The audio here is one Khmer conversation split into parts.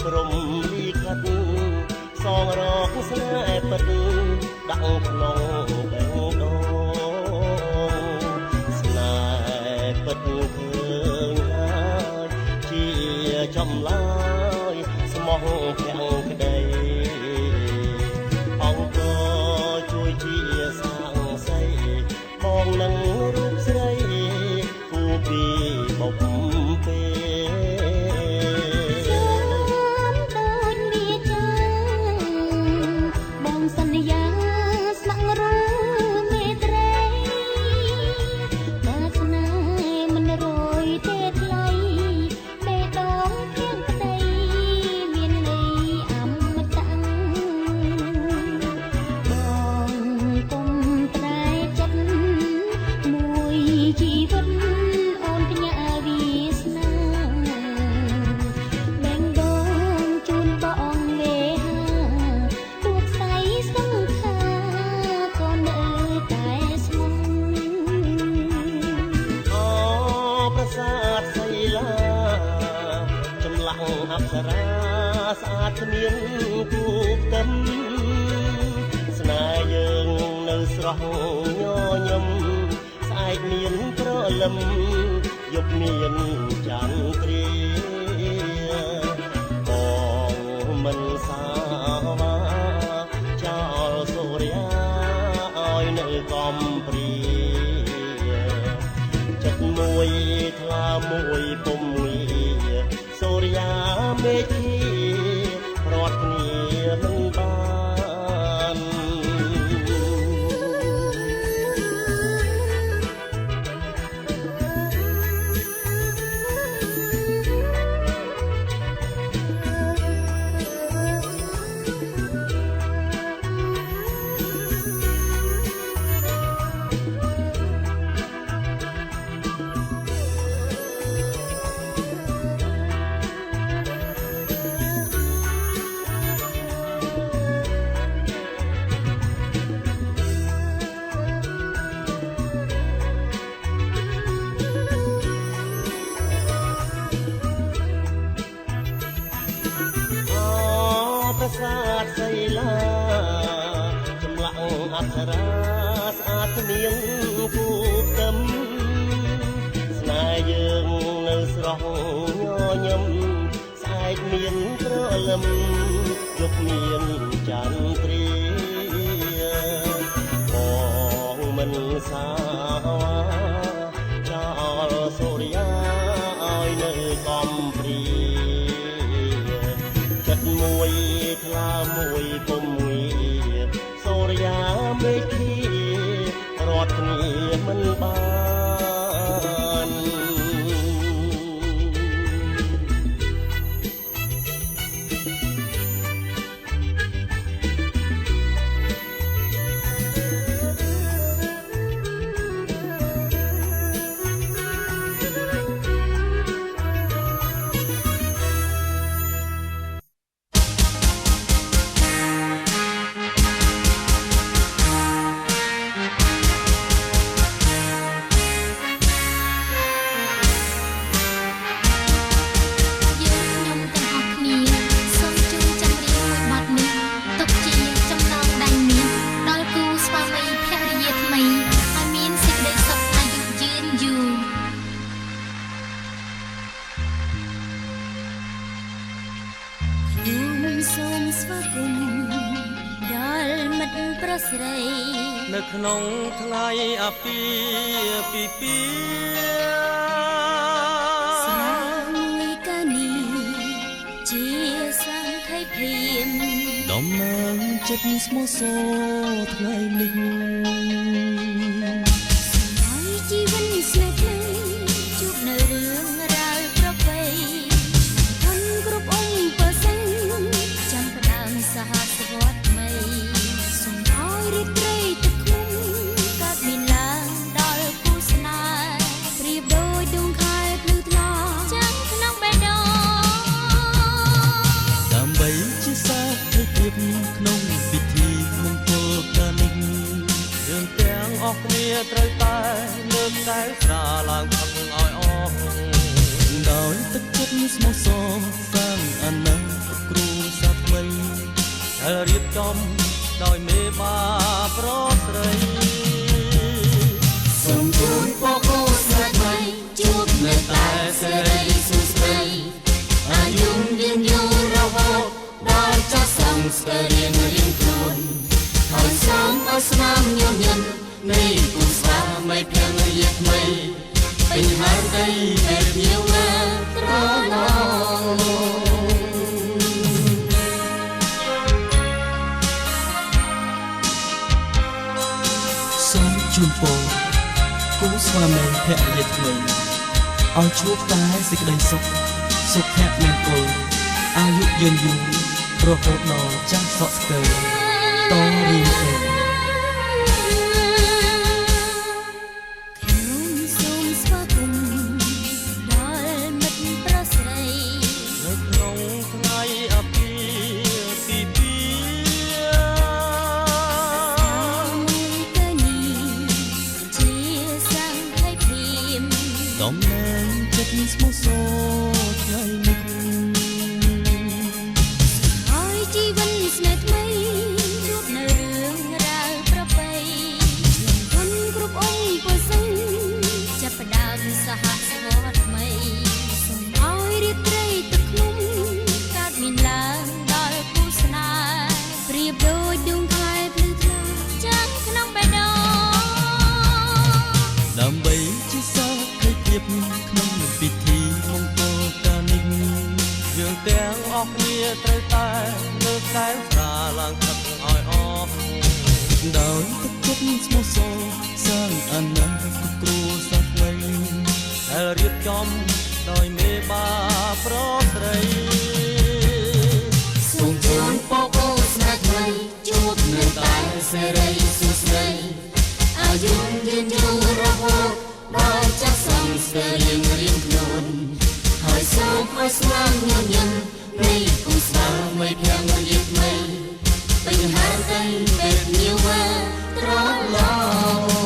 ព្រំលីកាត់សងរកស្នេហ៍ពិតដាក់ក្នុងបេះដូងស្នេហ៍ពិតឃើញហើយជាចម្លើយស្មោះភាំងក្តីអង្គជួយជាសាងសីបងនឹងរូបស្រីគូពីបុកពេអប្សរាស្អាតគ្មានគូផ្ទឹមស្នេហ៍យើងនៅស្រស់ញញឹមស្អែកមានប្រលឹមយប់មានចន្ទគ្រាបងមិនសាវាចោលសូរិយាឲ្យនៅកំព្រាចិត្តមួយថ្លាមួយពុំសូរិយាមេឃីរត់គ្នាមិនបានប្រាសាទសីលាចម្លាក់អប្សរាស្អាតគ្មានគូផ្ទឹមស្នេហ៍យើងនៅស្រស់ញញឹមស្អែកមានក្រលឹមយប់មានចន្ទគ្រាបងមិនសាវាចោលសូរិយាឲ្យនៅកំព្រាចិត្តមួយថ្លាមួយពុំមួយសូរិយាមេឃីរត់គ្នាមិនបានសូមស្វាគមន៍ដល់មិត្តប្រុសស្រីនៅក្នុងថ្ងៃអាពាហ៍ពិពាហ៍ស្រមួយកានីជាសង្ខេបភៀមដំណើរចិត្តស្មោះសរថ្ងៃនេះហើយជីវិតស្នេហ៍ភ្លឺជួបនៅរឿងរ៉ាវប្រពៃធនគ្រប់អង្គប្រសិនចាំផ្ដើមសហសវត្តថ្មីសូមឲ្យរីករាយទឹកឃុំកើតមានឡើងដល់គូស្នេហ៍ប្រៀបដូចដួងខែភ្លឺថ្លាចាំក្នុងបេះដូងដើម្បីជាសាធិភាពក្នុងពិធីមង្គលការនេះយើងទាំងអស់គ្នាត្រូវតែលើកតែស្រាឡើងផឹកឲ្យអស់ដោយទឹកចិត្តស្មោះសរសាងអនាគត រីសុស្ដីអាយុยืนយូររហូតដល់ចាស់សង្ស្គារៀងខ្លួនហើយសូមឲ្យស្នាមញញឹមនៃគូស្វាមីភរិយាថ្មីពេញហើយដីដែលញៀវណាត្រឡប់សូមជូនពរគូស្វាមីភរិយាថ្មីឲ្យជួបតែសេចក្តីសុខសុភមង្គលអាយុยืนយូររហូតដល់ចាស់សក់ស្កើតរៀងទៅដំណើរចិត្តស្មោះសរថ្ងៃនេះហើយជីវិតស្នេហ៍ថ្មីជួបនៅរឿងរ៉ាវប្រពៃគុណគ្រប់អង្គពុសិនចាប់ផ្ដើមសហស្វត្តថ្មីសូមឲ្យរីករាយទឹកខ្ញុំកើតមានឡើងដល់គូស្នេហ៍ប្រៀបដូចដួងខ្លែភ្លឺថ្លាចាំក្នុងបេះដូងដើម្បីជាសោក្នុងពិធីមង្គលការនេះយើងទាំងអស់គ្នាត្រូវតែលើកតែស្រាឡើងទឹកឲ្យអស់ដោយទឹកចិត្តស្មោះសរសាងអនាគតគ្រួសារថ្មីដែលរៀបចំដោយមេបាប្រស្រីសូមជូនពរគូស្នេហ៍ថ្មីជួបនៅតែសេរីសុស្ដីអាយុยืนយូររហូតដល់ចាស់សង្ស្គារៀងខ្លួនហើយសូមឲ្យស្នាមញញឹមនៃគូស្វាមីភរិយាថ្មីពេញហើយដីពេលញៀវត្រឡប់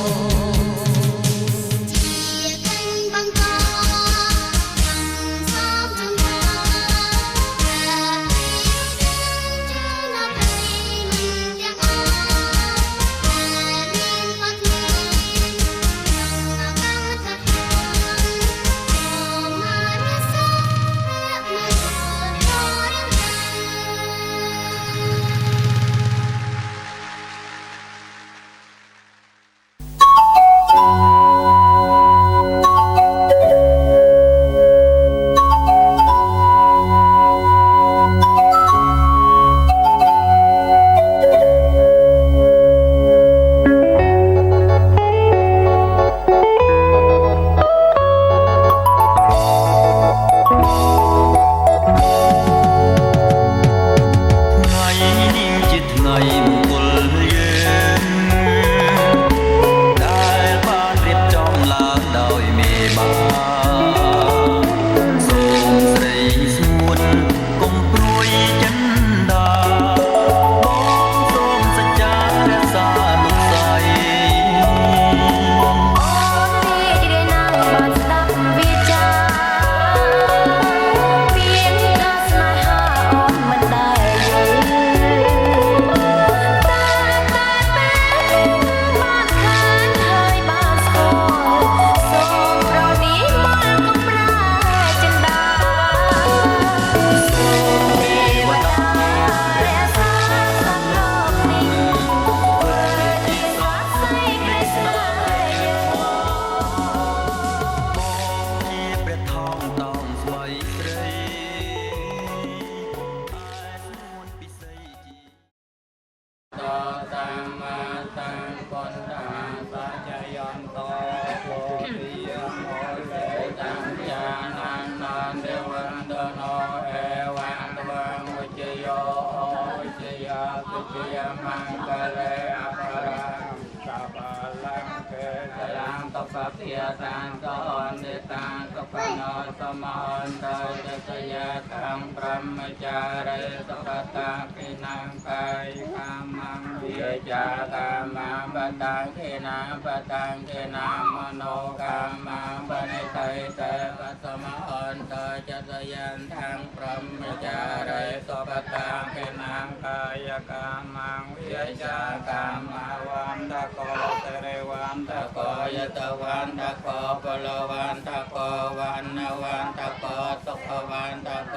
เตเรวันตะโกยตะวันตะโกปะละวันตะโกวันนวันตะโกสุขวันตะโก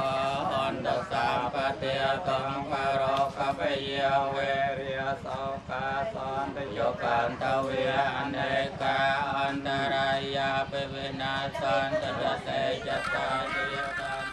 อันตสัพพเตียตังคารกะเปยเวริยโสกาสันติโยกันตเวียนเอกาอันตรายาเปวินาสันตเตจัตตาเดียตัน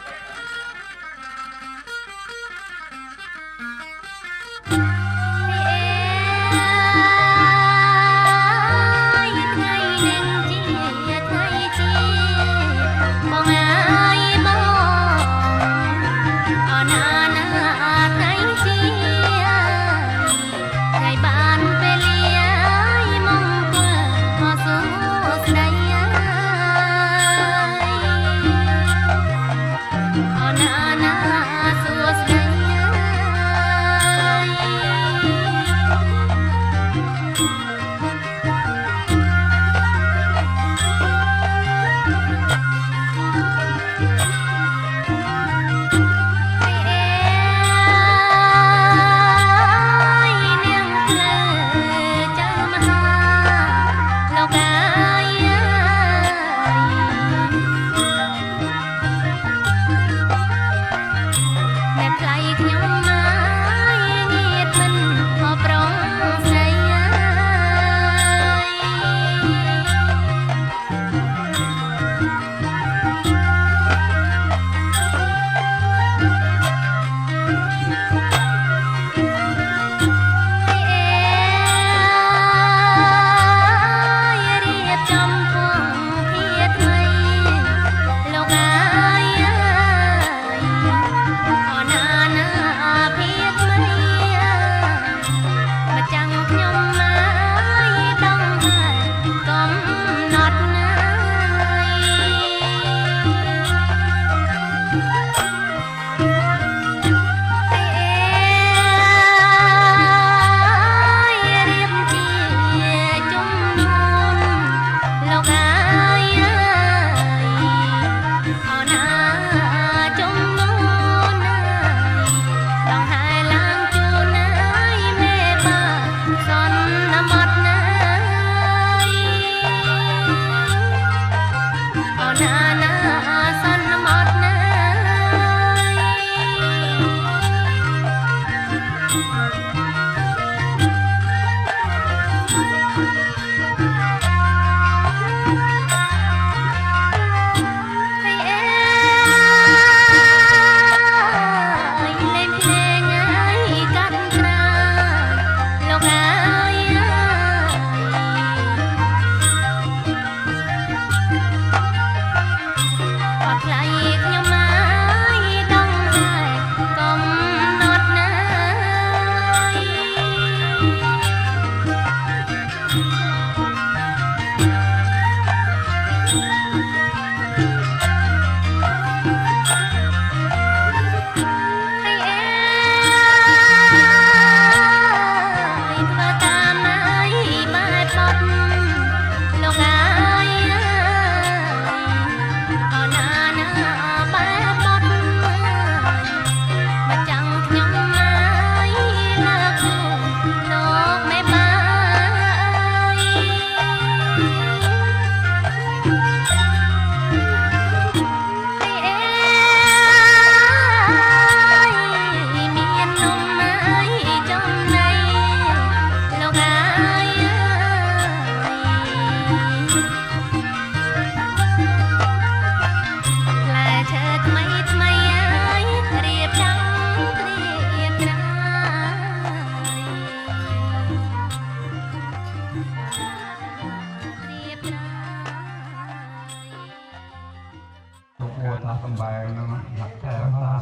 សំបែងហ្នឹងហាក់តែ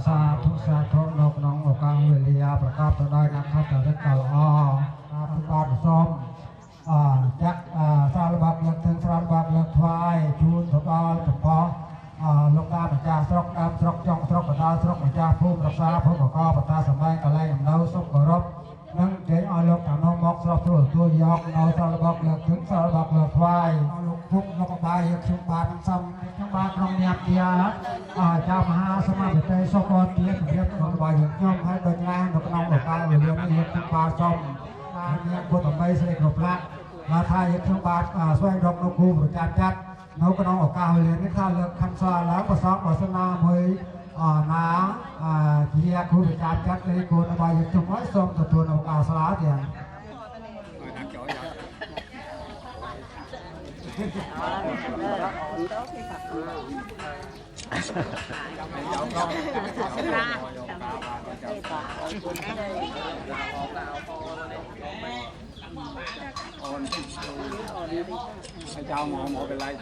សាធុលោកក្នុងឱកាសវេលាប្រកបទៅដោយអត្ថប្រយោជន៍ល្អតាមបាទសូមចាក់សាររបស់លើកទាំងស្រោតរបស់លើកថ្វាយជូនទៅដល់ចំពោះលោកតាម្ចាស់ស្រុកដើមស្រុកចុងស្រុកបណ្ដាស្រុកម្ចាស់ភូមិរក្សាភូមិបកបតាសម្បែងកលែងអំណៅសុខគោរពនិងគេឲ្យលោកតាមនោះមកស្រុកព្រោះទទួលយកនៅសាររបស់លើកទាំងសាររបស់លើកថ្វាយលោកពុកលោកបាយខ្ញុំបាទនឹងសំខ្ញុំបាទក្នុងញាតិយាចៅមហាសមាពិធីសុខអន្តរាជរៀបក្នុងបាយខ្ញុំហើយដូចឡើងនៅក្នុងឱកាសវេលានេះខ្ញុំបាទសូមមានពុទ្ធមីស្រីគ្រប់ឡាក់ là thay những thương bát xoay rộng nô khu của chặt chặt nấu cái nông ở cao liền cái thao lực khăn xoa láng và sót và sân na mới ná chia khu của chặt chặt cái cô nó bay những chúng nói xong từ tuần ở cao xóa thì chào mọi người lại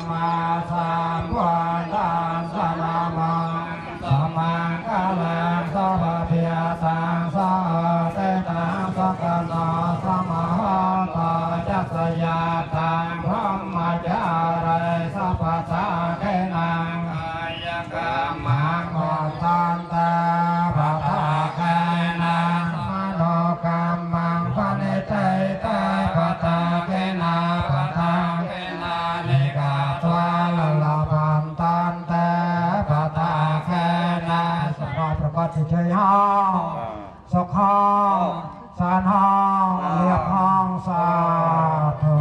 ma sa quan đan sa na ma sa ma ca la sa ba thia sang sa te ta sa ca na sa ma ha ta cha sa ya ta tham ma cha ra sa pa sa ke nang ya ka ma ngọ tan ta pa ta ke nang ma no ka mang pa ne tai tai pa ta ke na pa ta ke na ne ka twa la la pan tan ta pa ta ke na sa paประกอบสิเฉยห้องสกห้องสานห้องเรียบห้องสาธุ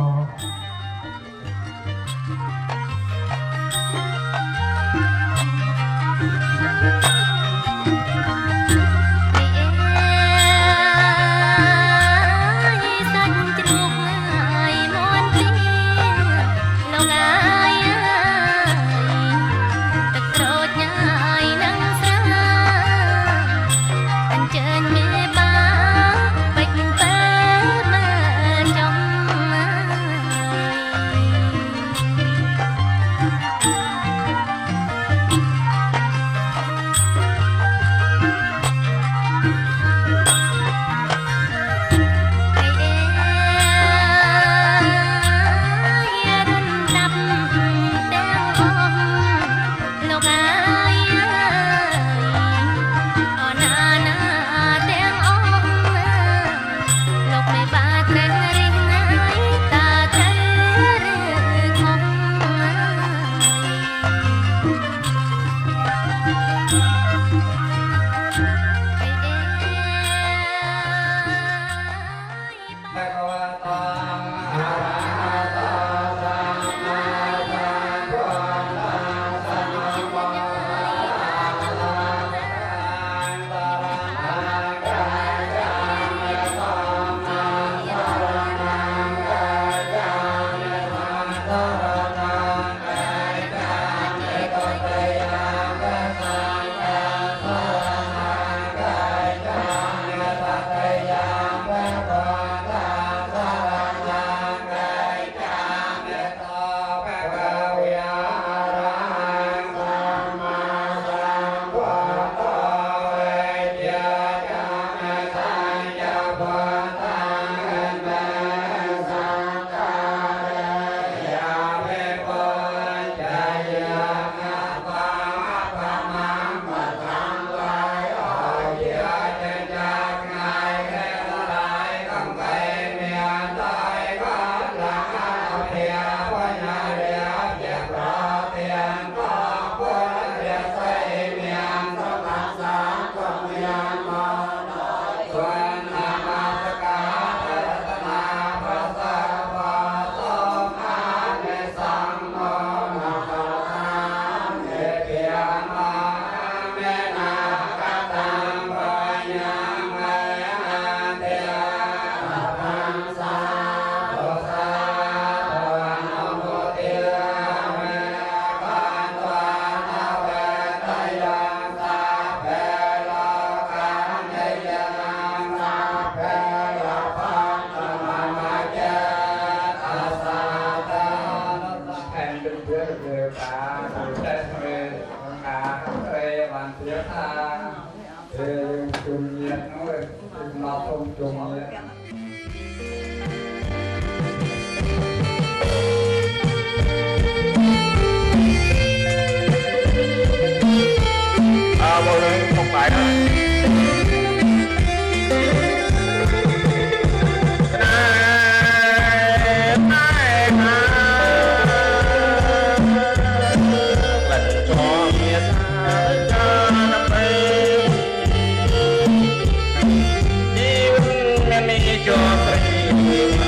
cho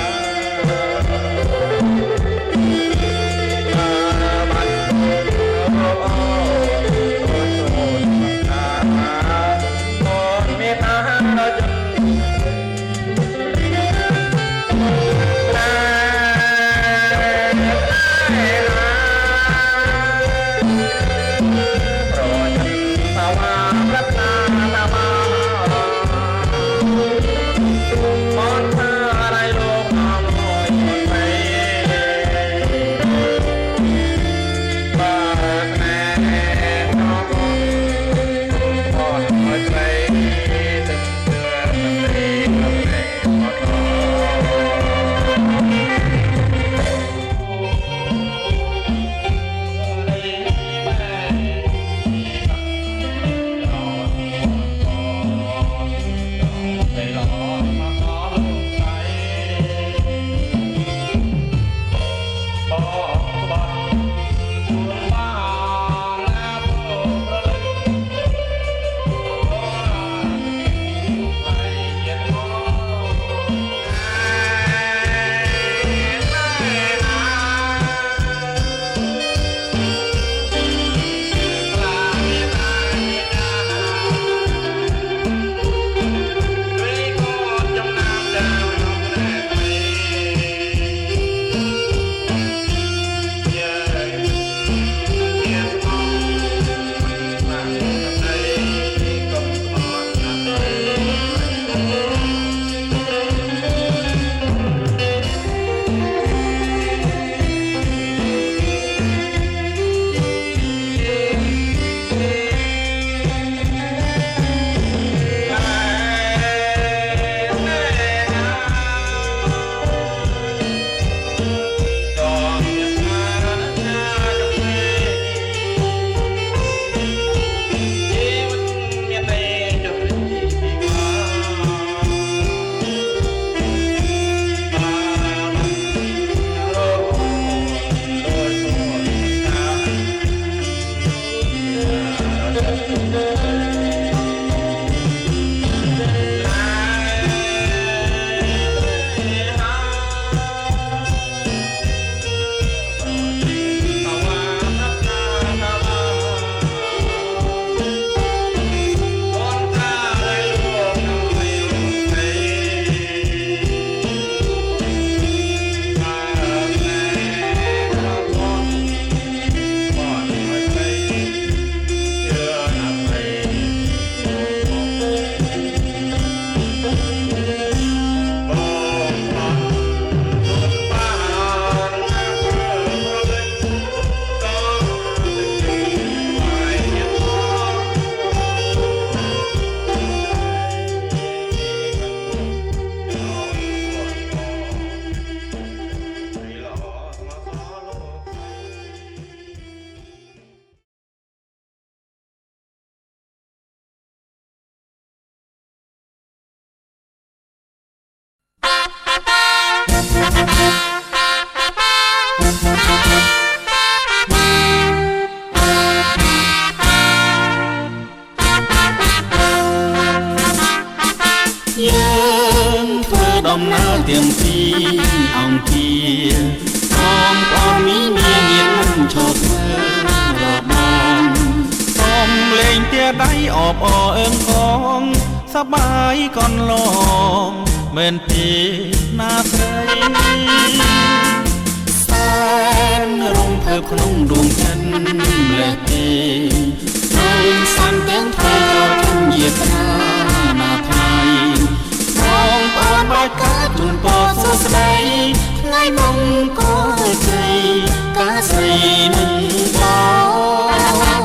ដំណើរទៀងពីអង្គាបងប្អូនមីមានញាតិមិនឈប់ធ្វើរបងសូមលេងទាដៃអបអរអើងផងសប្បាយកនឡងមែនទេណាស្រីសែនរងភើបក្នុងដួងចិត្តលេះទេសូមសានទាំងធ្វើចូលជំយាត្រាណាថៃបងប្អូនបាច់កាជូនពរសួស្ដីថ្ងៃមង្គលជ័យកាស្រីនឹងបង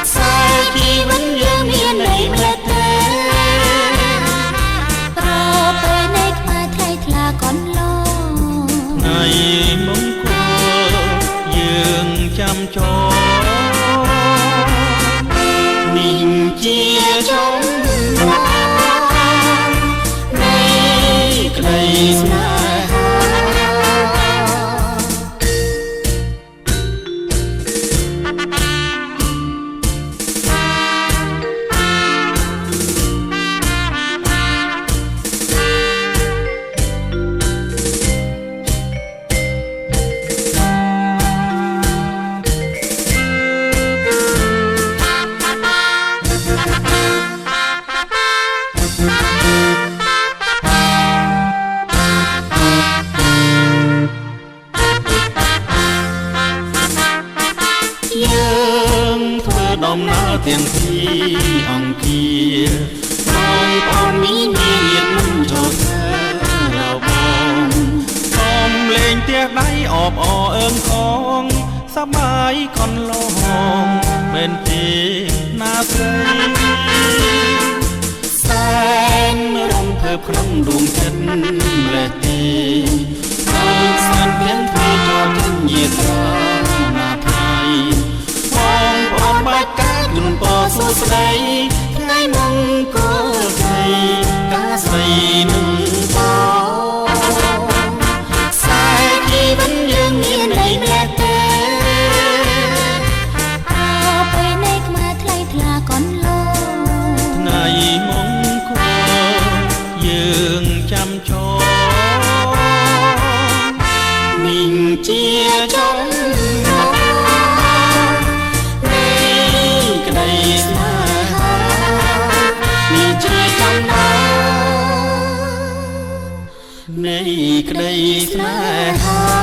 ខ្សែជីវិតយើងមានន័យម្លេះទេប្រពេលនៃខ្មែរថ្លៃថ្លាកនឡងថ្ងៃមង្គលយើងចាំចូលនេះជាចំនៃក្តីស្នេហាដំណើរទាំងពីអង្គាបងប្អូនមីមានញាតិមិនឈប់ធ្វើរបងសូមលេងទះដៃអបអរអើងផងសប្បាយកនឡងមែនទេណាស្រីសែនរងភើបក្នុងដួងចិត្តលេះទេហើយសានទាំងពីចូលជំយាត្រាណាថៃបងប្អូនបាច់កាជូនពរសួស្ដីថ្ងៃមង្គលជ័យកាស្រីនឹងបងខ្សែជីវិតយើងមានន័យម្លេះទេពេលនៃខ្មែរថ្លៃថ្លាកនឡងថ្ងៃមង្គលយើងចាំចូលនេះជាចំនៃក្តីស្នេហា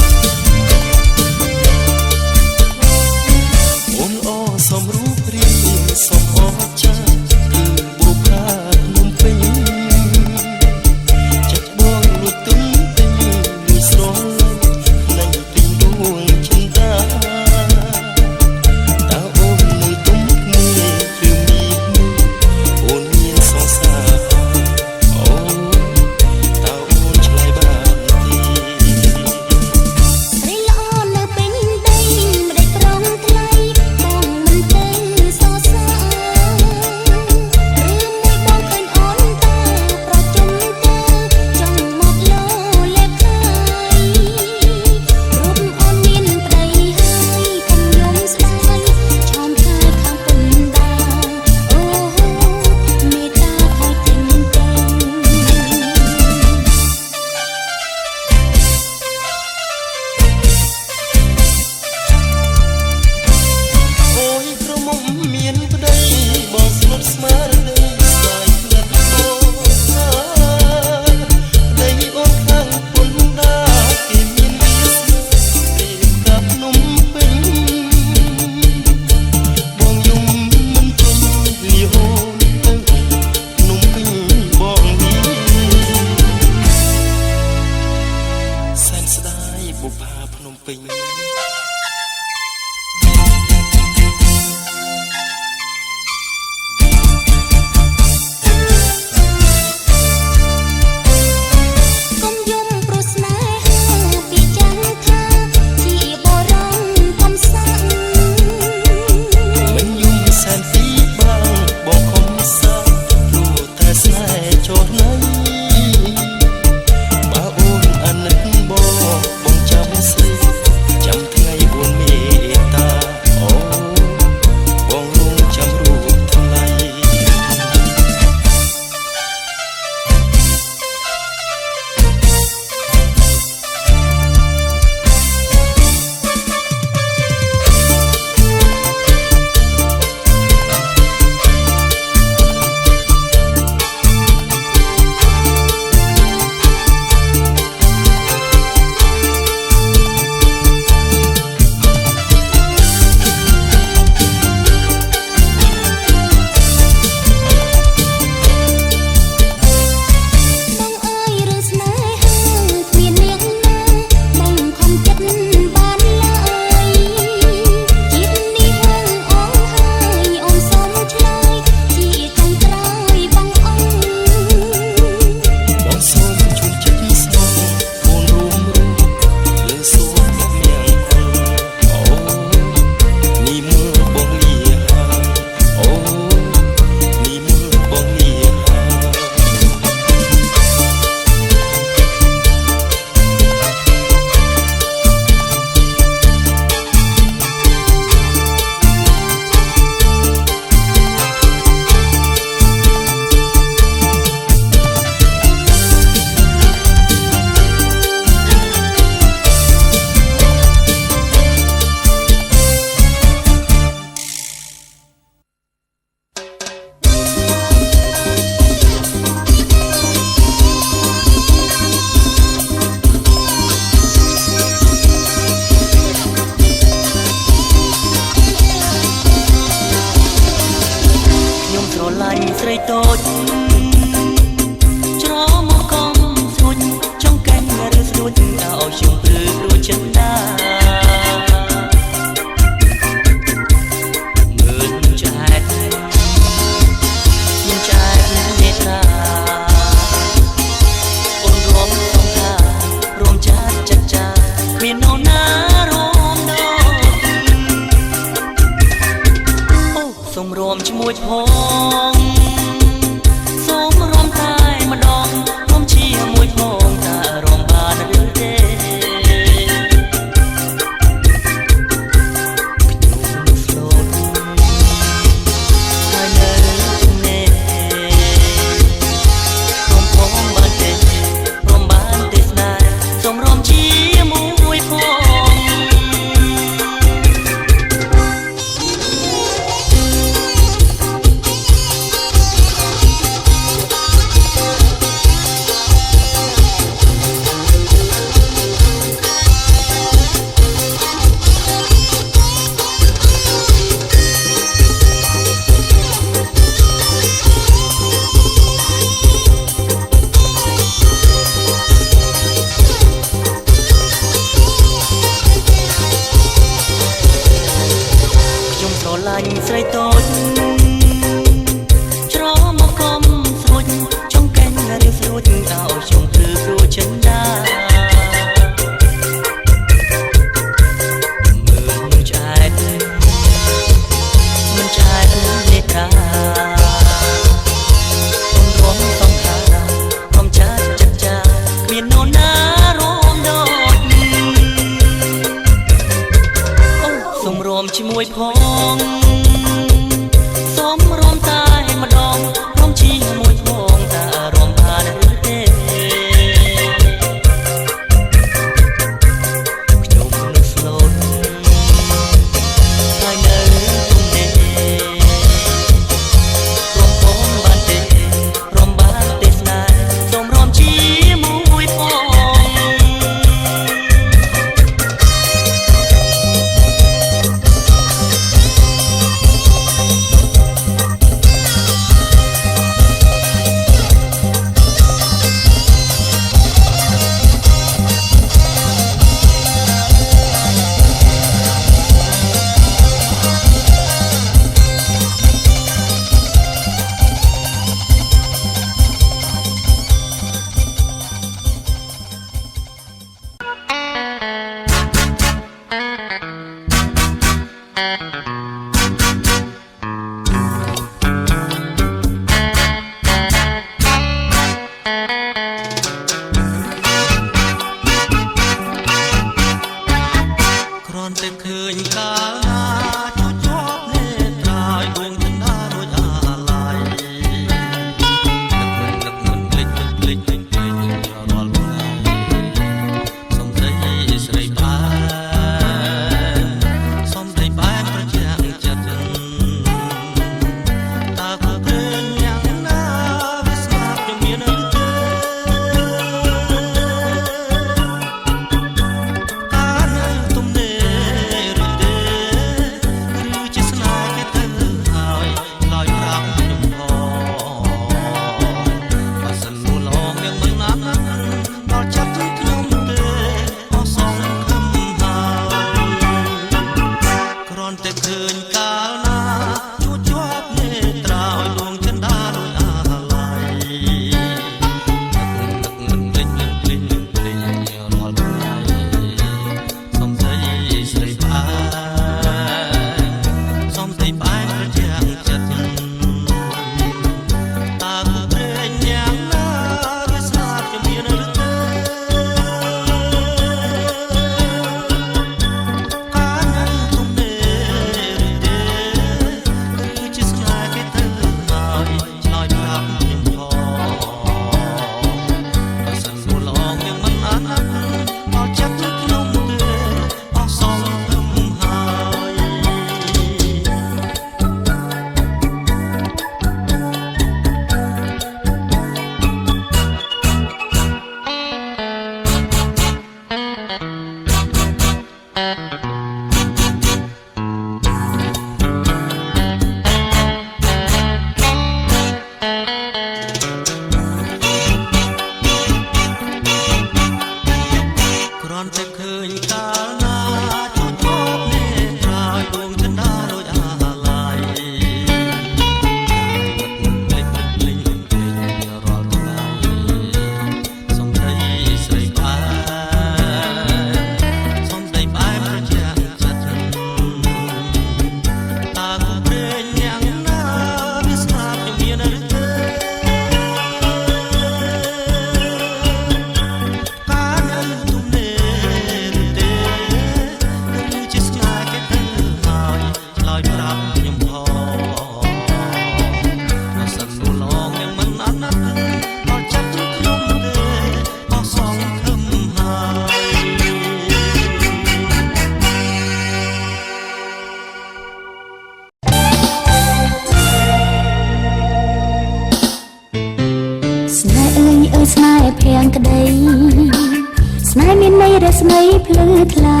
រស្មីភ្លឺថ្លា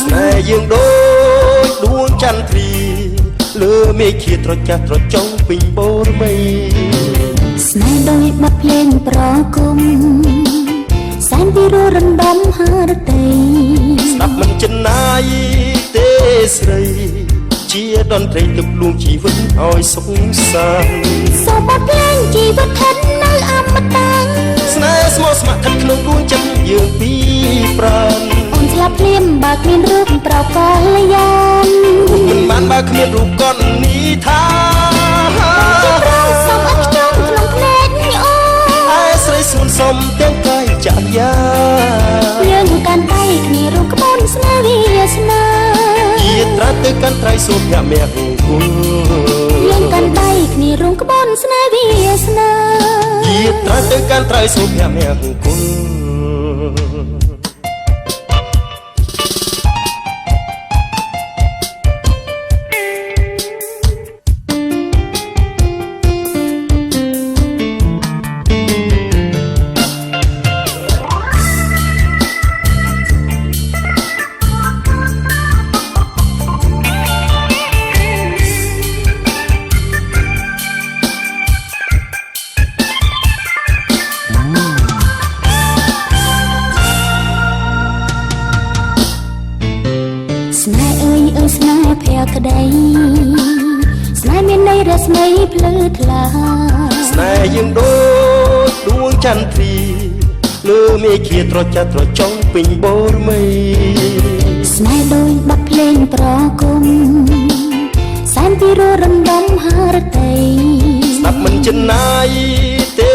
ស្នេហ៍យើងដូចដួងចន្ទ្រាលើមេឃាត្រចះត្រចង់ពេញបូរមីស្នេហ៍ដូចបទភ្លេងប្រគំសែនពីររំដំហារតីស្ដាប់មិនចំណាយទេស្រីជាតន្ត្រីលឹបលួងជីវិតឲ្យសុខសាន្តសូមបទភ្លេងជីវិតថិតនៅអមតៈស្នេហ៍ស្មោះស្ម័គ្រថិតក្នុងដួងចិត្តយើងពីរប្រាណអូនស្លាប់ភ្លាមបើគ្មានរូបប្រកលយានមិនបានបើគ្មានរូបកននីថាជាប្រសូមអត់ខ្ញុំក្នុងភ្នែកអូនឯស្រីសួនសំទាំងកាយចាក់យ៉ាយើងកាន់ដៃគ្នារួមក្បួនស្នេហ៍វាសនាជាត្រាទៅកាន់ត្រៃសូមភមៈគុលយើងកាន់ដៃគ្នារួមក្បួនស្នេហ៍វាសនាជាត្រាទៅកាន់ត្រៃសូមភមៈគុលស្នេហ៍អើយអើយស្នេហ៍ភក្តីស្នេហ៍មានន័យរស្មីភ្លឺថ្លាស្នេហ៍យើងដូចដួងចន្ទ្រាលើមេឃាត្រចះត្រចង់ពេញបូរមីស្នេហ៍ដូចបទភ្លេងប្រគំសែនពីររំដំហារតីស្ដាប់មិនចំណាយទេ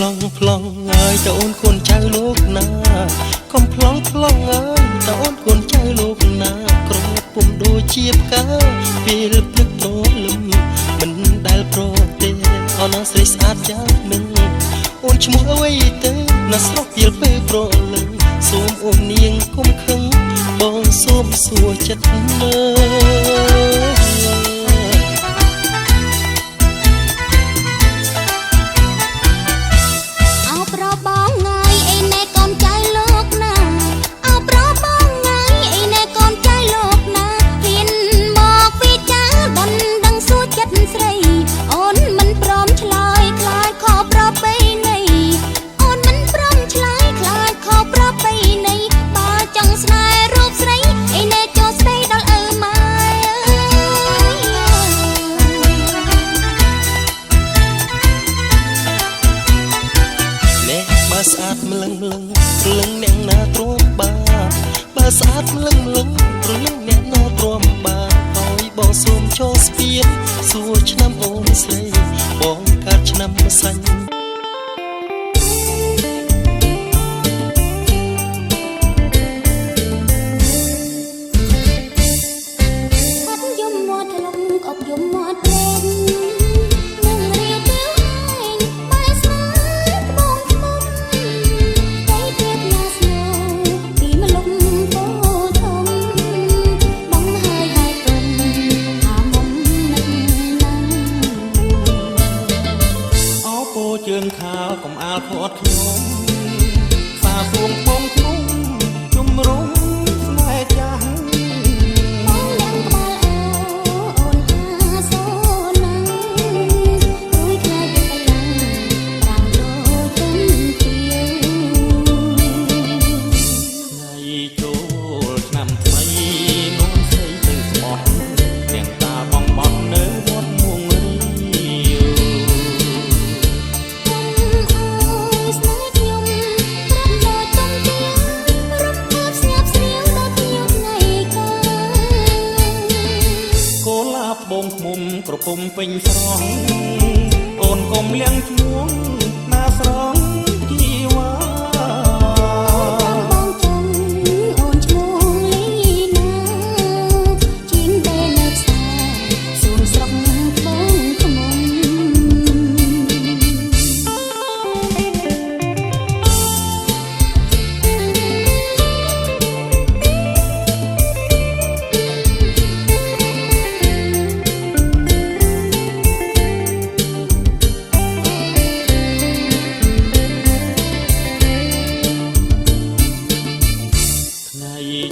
ឡងប្លង់អើយតអូនកូនចៅលោកណាកុំប្លង់ប្លង់អើយតអូនកូនចៅលោកណាក្រពុំដូចជាផ្កាពេលព្រឹកព្រលឹមមិនដែលប្រទេអនស្រីស្អាតយ៉ាងនឹងអូនឈ្មោះអ្វីទៅណាស្រស់ពីលពេលប្រលឹមសូមអូននាងកុំខឹងបងសូមសួរចិត្តមើលស្អាតម្លឹងម្លឹងព្រលឹងអ្នកណាទ្រាំបានបើស្អាតម្លឹងម្លឹងព្រលឹងអ្នកណាទ្រាំបានហើយបងសូមចូលស្ពានសួរឆ្នាំអូនស្រីបងកើតឆ្នាំម្សាញ់ជើងខោកុំអាលផាត់ខ្ញុំសាសួងពងខ្ញុំជំរុំស្នេហ៍ចាស់បងយ៉ាងក្បាលអូនថាសូណាំងរួយខ្លាយទៅប្រាំដូចទឹកទៀវថ្ងៃចូលឆ្នាំថ្មីនោមស្រីទៅស្មោះទាំងតាបងបត់នៅវត្តមួងរីបងឃុំក្រពុំពេញស្រងអូនកុំលៀងឈ្មោះណាស្រងជីវ៉ាបងចង់អូនឈ្មោះលីណាជាងតែនៅផ្សារសួនស្រុកបងឃុំ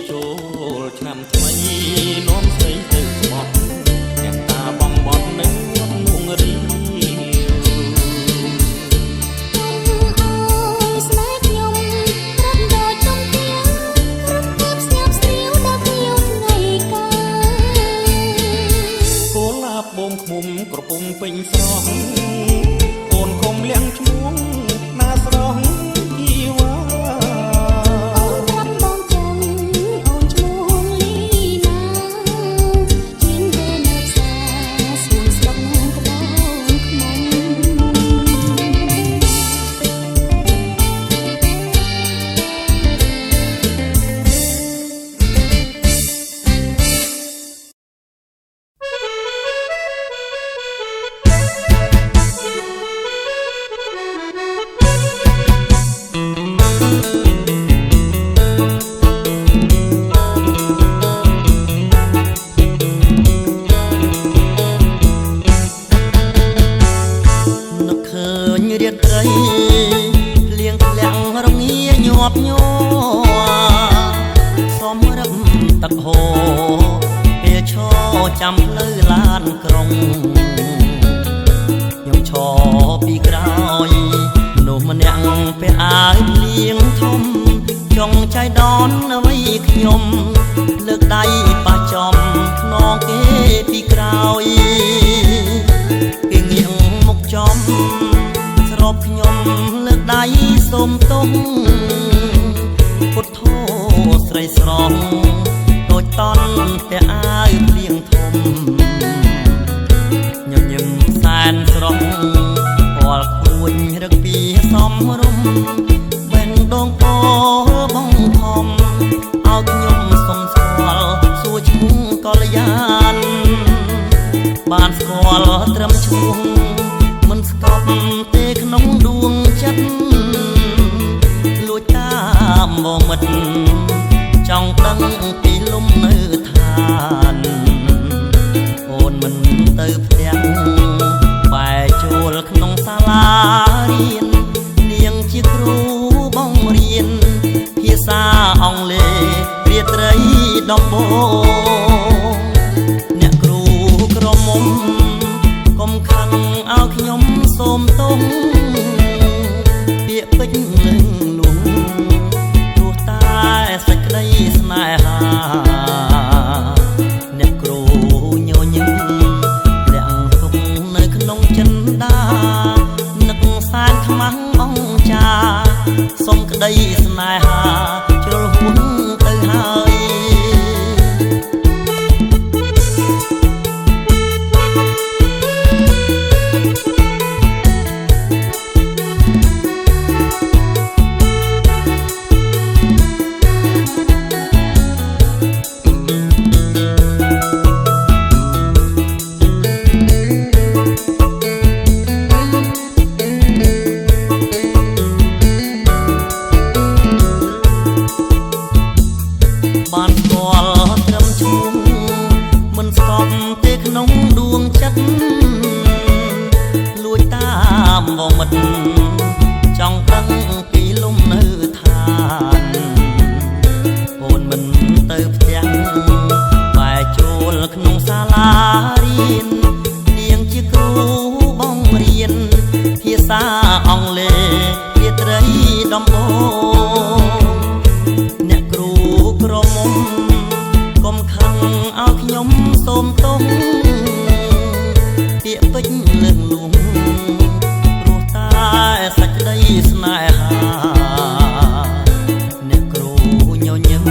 ចូលឆ្នាំថ្មីនាំស្រីទៅស្មោះអ្នកតាបងបត់នៅវត្តមួងរីស្នេហ៍ខ្ញុំរត់ដូចទុំទៀងរត់គប់ស្ញាប់ស្រាវដល់ខ្ញុំថ្ងៃកាកូនឡាបបងឃុំក្រពុំពេញស្រស់អូនកុំលៀងឈ្មោះណាស្រស់ជីវ៉ាចាំផ្លូវឡានក្រុងខ្ញុំឈរពីក្រោយមនុស្សម្នាក់ពេលអាយលៀងធំចង់ចៃដនអ្វីខ្ញុំលើកដៃប៉ះចំខ្នងគេពីក្រោយគេងៀងមុខចំស្របខ្ញុំលើកដៃសូមទុំពុទ្ធោស្រីស្រស់ដូចតន់តែអាយលៀងធំញញឹមសែនស្រស់ពាល់ខួញរឹកពីសំ បានស្គាល់ត្រឹមឈ្មោះមិនស្កប់ទេក្នុងដួងចិត្តលួចតាមបងមិត្តចង់ដឹងពីលំនៅឋានអូនមិនទៅផ្ទះបែរចូលក្នុងសាលារៀននាងជាគ្រូបង្រៀនភាសាអង់គ្លេសរាត្រីដំបូងអ្នកគ្រូក្រមុំកុំខឹងឲ្យខ្ញុំសូមទោសពាក្យពេចន៍នឹងលួងព្រោះតែសេចក្តីស្នេហាអ្នកគ្រូញញឹមលាក់ទុកនៅក្នុងចិនដានឹកសានខ្មាំងអង្ចាសុំក្តីស្នេហាជ្រុលហួងទៅហើយបានស្គាល់ត្រឹមឈ្មោះមិនស្កប់ទេក្នុងដួងចិត្តលួចតាមបងមិត្តចង់ដឹងពីលំនៅឋានអូនមិនទៅផ្ទះបែរចូលក្នុងសាលារៀននាងជាគ្រូបង្រៀនភាសាអង់គ្លេសរាត្រីដំបូងអ្នកគ្រូក្រមុំកុំខឹងឲ្យខ្ញុំសូមទោសពាក្យពេចន៍លើកលួងព្រោះតែសេចក្តីស្នេហាអ្នកគ្រូញញឹម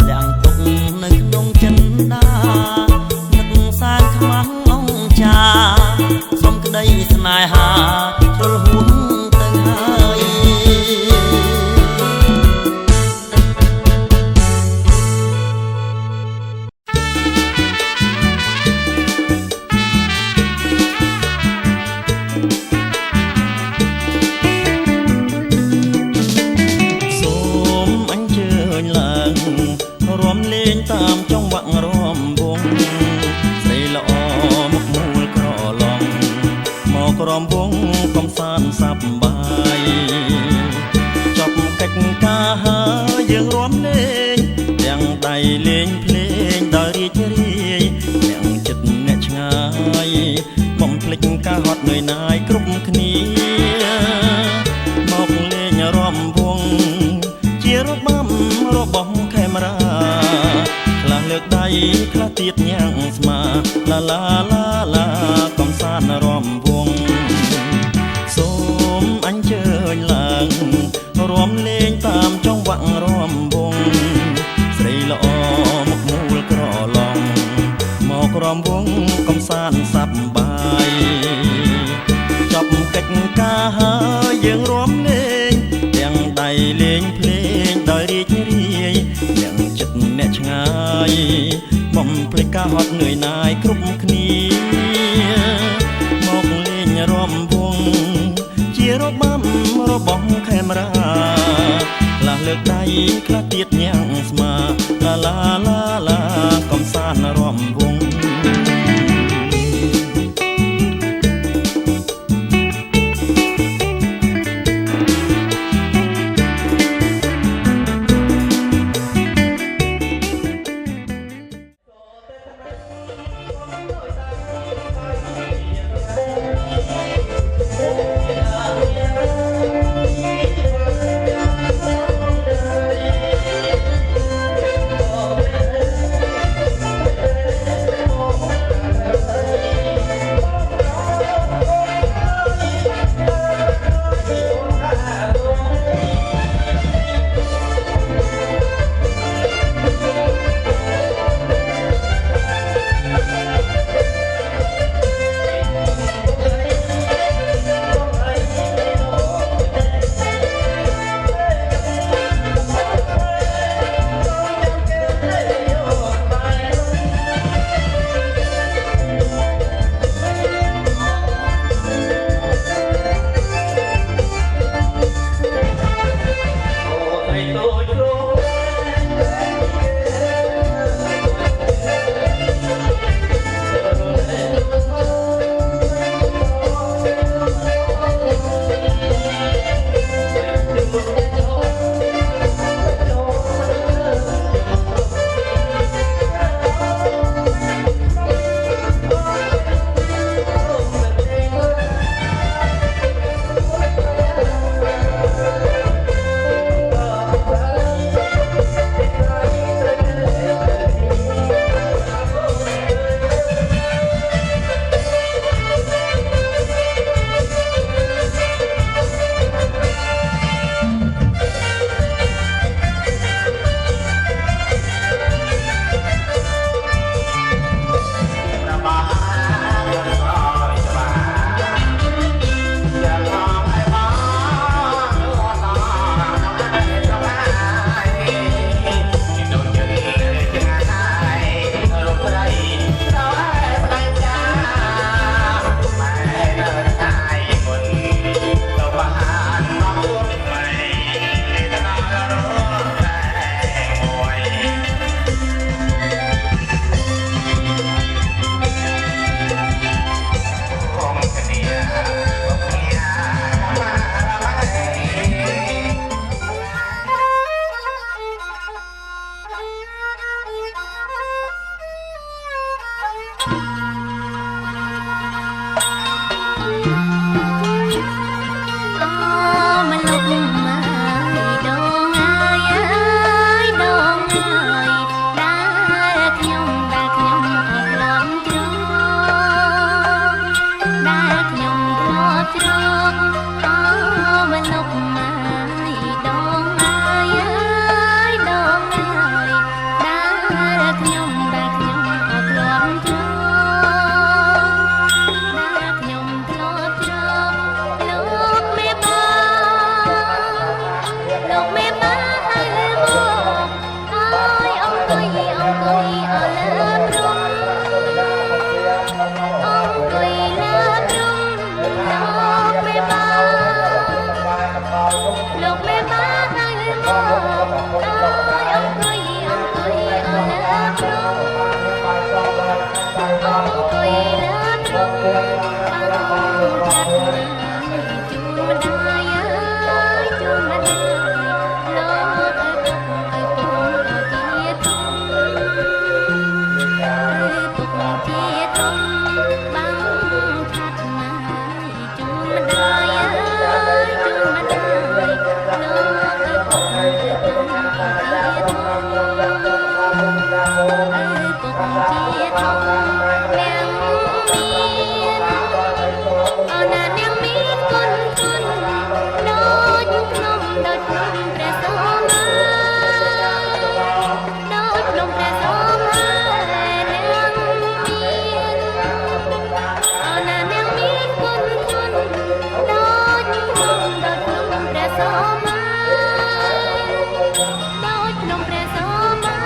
លាក់ទុកនៅក្នុងចិនដានឹកសានខ្មាំងអង្ចាសុំក្តីស្នេហាជ្រុលហួងទៅហើយរួមលេងតាមចង្វាក់រាំវង់ស្រីល្អមកមូលក្រឡងមករំវង់កំសាន្តសប្បាយចប់កិច្ចការហើយយើងរួមលេងទាំងដៃលេងភ្លេងដោយរីករាយអ្នកចិត្តអ្នកឆ្ងាយបំភ្លេចការហត់នឿយណាយគ្រប់គ្នាមកលេងរាំវង់ជារបាំរបស់ខេមរាខ្លះលើកដៃខ្លះទៀតញ៉ាំងស្មាឡាឡាឡាឡាកំសាន្តរាំវង់សូមអញ្ជើញឡើងរួមលេងតាមចង្វាក់រាំវង់ស្រីល្អមកមូលក្រឡងមករំវង់កំសាន្តសប្បាយចប់កិច្ចការហើយយើងរួមលេងទាំងដៃលេងភ្លេងដោយរីករាយអ្នកចិត្តអ្នកឆ្ងាយបំភ្លេចការហត់នឿយណាយគ្រប់គ្នាមកលេងរាំវង់ជារបាំរបស់ខេមរាខ្លះលើកដៃខ្លះទៀតញ៉ាំងស្មាឡាឡាឡាឡាកំសាន្តរាំវង់ มันลุกมาดองอายดองอายได้ខ្ញុំអត់លន់ជ្រោได้ខ្ញុំធ្លាប់ជ្រោมันลุกมาดองអายដងអายได้ខ្ញុំអត់លន់ជ្រោได้ខ្ញុំធ្លាប់ជ្រោលោកមេបាលោកមេបាហើយមកអើយអង្គុយអើលើព្រំអង្គុយលើព្រំលោកមេបាលោកមេបាហើយមកអើយអង្គុយអើលើព្រំអង្គុយលើព្រំបានចាត់ជូនម្ដាយអើយជូនម្ដាយលោកឪពុកឪពុកជាធំឪពុកជាធំបាំងខាត់ណាយជូនម្ដាយអើយជូនម្ដាយលោកឪពុកជាធំឪពុកជាធំនាងមានអរណានាងមានគុណគុណដូចខ្ញុំដូចខ្ញុំព្រះសូមើដូចខ្ញុំព្រះសូមើនាងមានអរណានាងមានគុណគុណដូចខ្ញុំព្រះសូមើដូចខ្ញុំព្រះសូមើ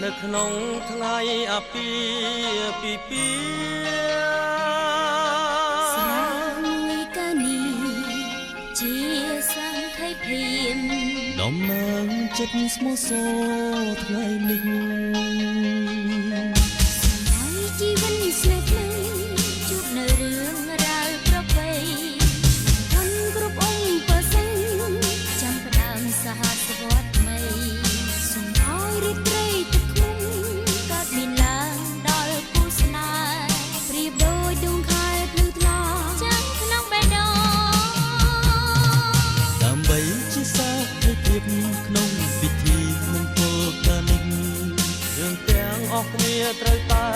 នៅក្នុងថ្ងៃអាពាហ៍ពិពាហ៍ស្រាមួយកានីជាសង្ខេភៀមដំណើរចិត្តស្មោះសរថ្ងៃនេះហើយជីវិតស្នេហ៍ថ្មីជួបនៅរឿងរ៉ាវប្រពៃធនគ្រប់អង្គប្រសិនចាំផ្ដើមសហសវត្តថ្មីសូមឲ្យរីករាយទឹកក្នុងកើតមានឡើងដល់គូស្នេហ៍ប្រៀបដូចដួងខែភ្លឺថ្លាចាំក្នុងបេះដូងដើម្បីជាសាធិភាពក្នុងពិធីមង្គលការនេះយើងទាំងអស់គ្នាត្រូវតែ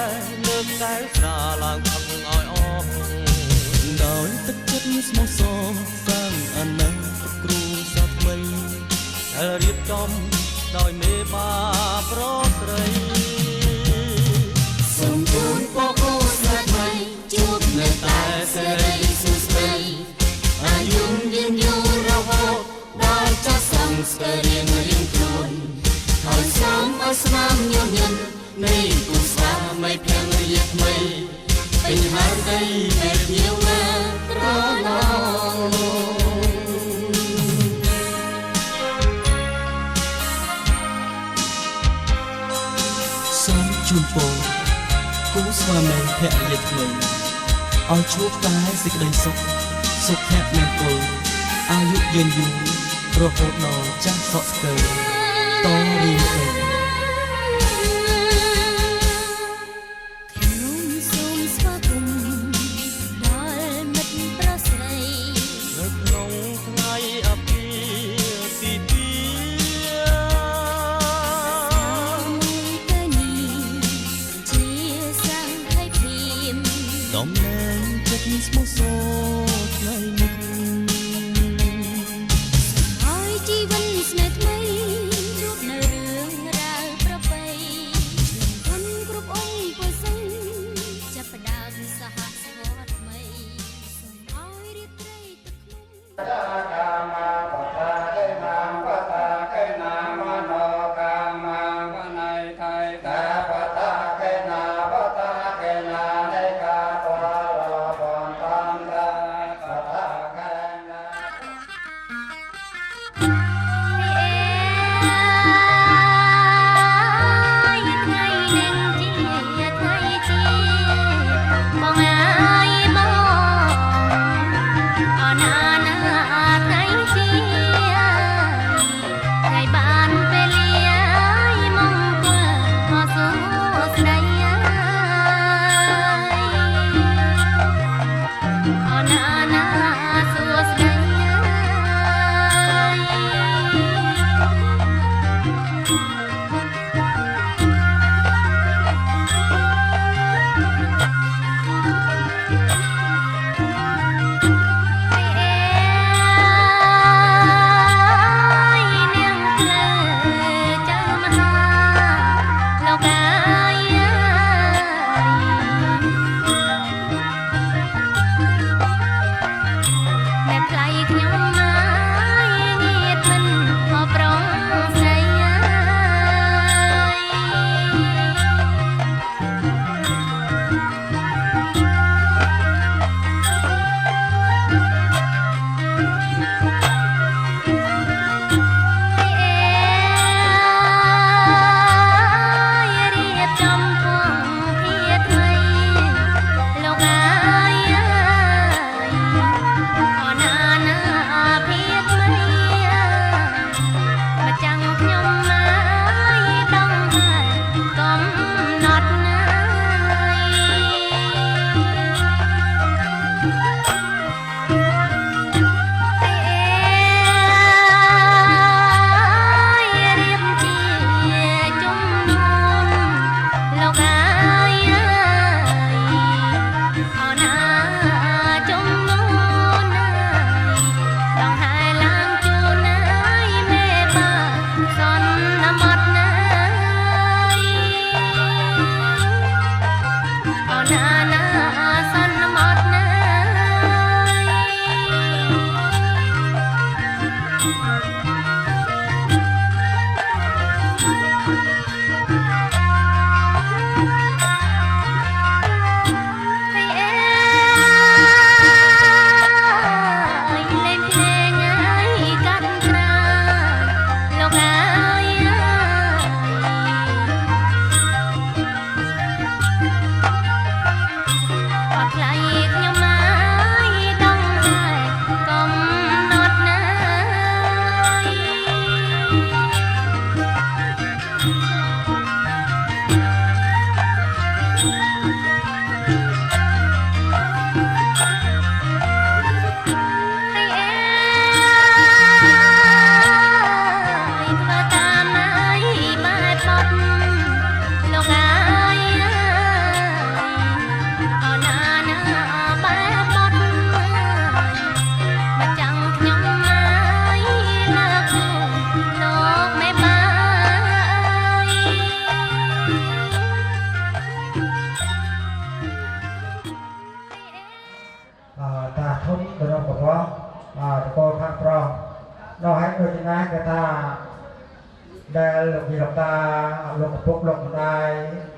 លើកកែវស្រាឡើងផឹកឲ្យអស់ដោយទឹកចិត្តស្មោះសរសាងអនាគតគ្រួសារថ្មីដែលរៀបចំដោយមេបាប្រស្រីសូមជូនពរគូស្នេហ៍ថ្មីជួបនៅតែសេរីសុខស្ដីអាយុយឺនយូររហូតដល់ចាស់សង្ស្គាល់រៀងខ្លួនហើយសូមឲ្យស្នាមញញឹមនៃគូស្វាមីភរិយាថ្មីពេញហារដីដែលភ្ញៀវមកត្រឡប់សូមជូនពរគូស្វាមីភរិយាថ្មីឲ្យជួបតែសេចក្តីសុខសុភមង្គលអាយុយឺនយូររហូតដល់ចាស់សក់ស្ទើរតរៀងទៅខ្ញុំសូមស្វាគមន៍ដល់មិត្តប្រុសស្រីនៅក្នុងថ្ងៃអាពាហ៍ពិពាហ៍កានីជាសង្ខេភៀមដំណើរចិត្តស្មោះសរថ្ងៃនេះហើយជីវិតស្នេហ៍ថ្មីជួបនៅរឿងរ៉ាវប្រពៃធនគ្រប់អង្គប្រសិនចាប់ផ្ដើមសហសវត្តថ្មីសូមឲ្យរីករាយទឹកក្នុង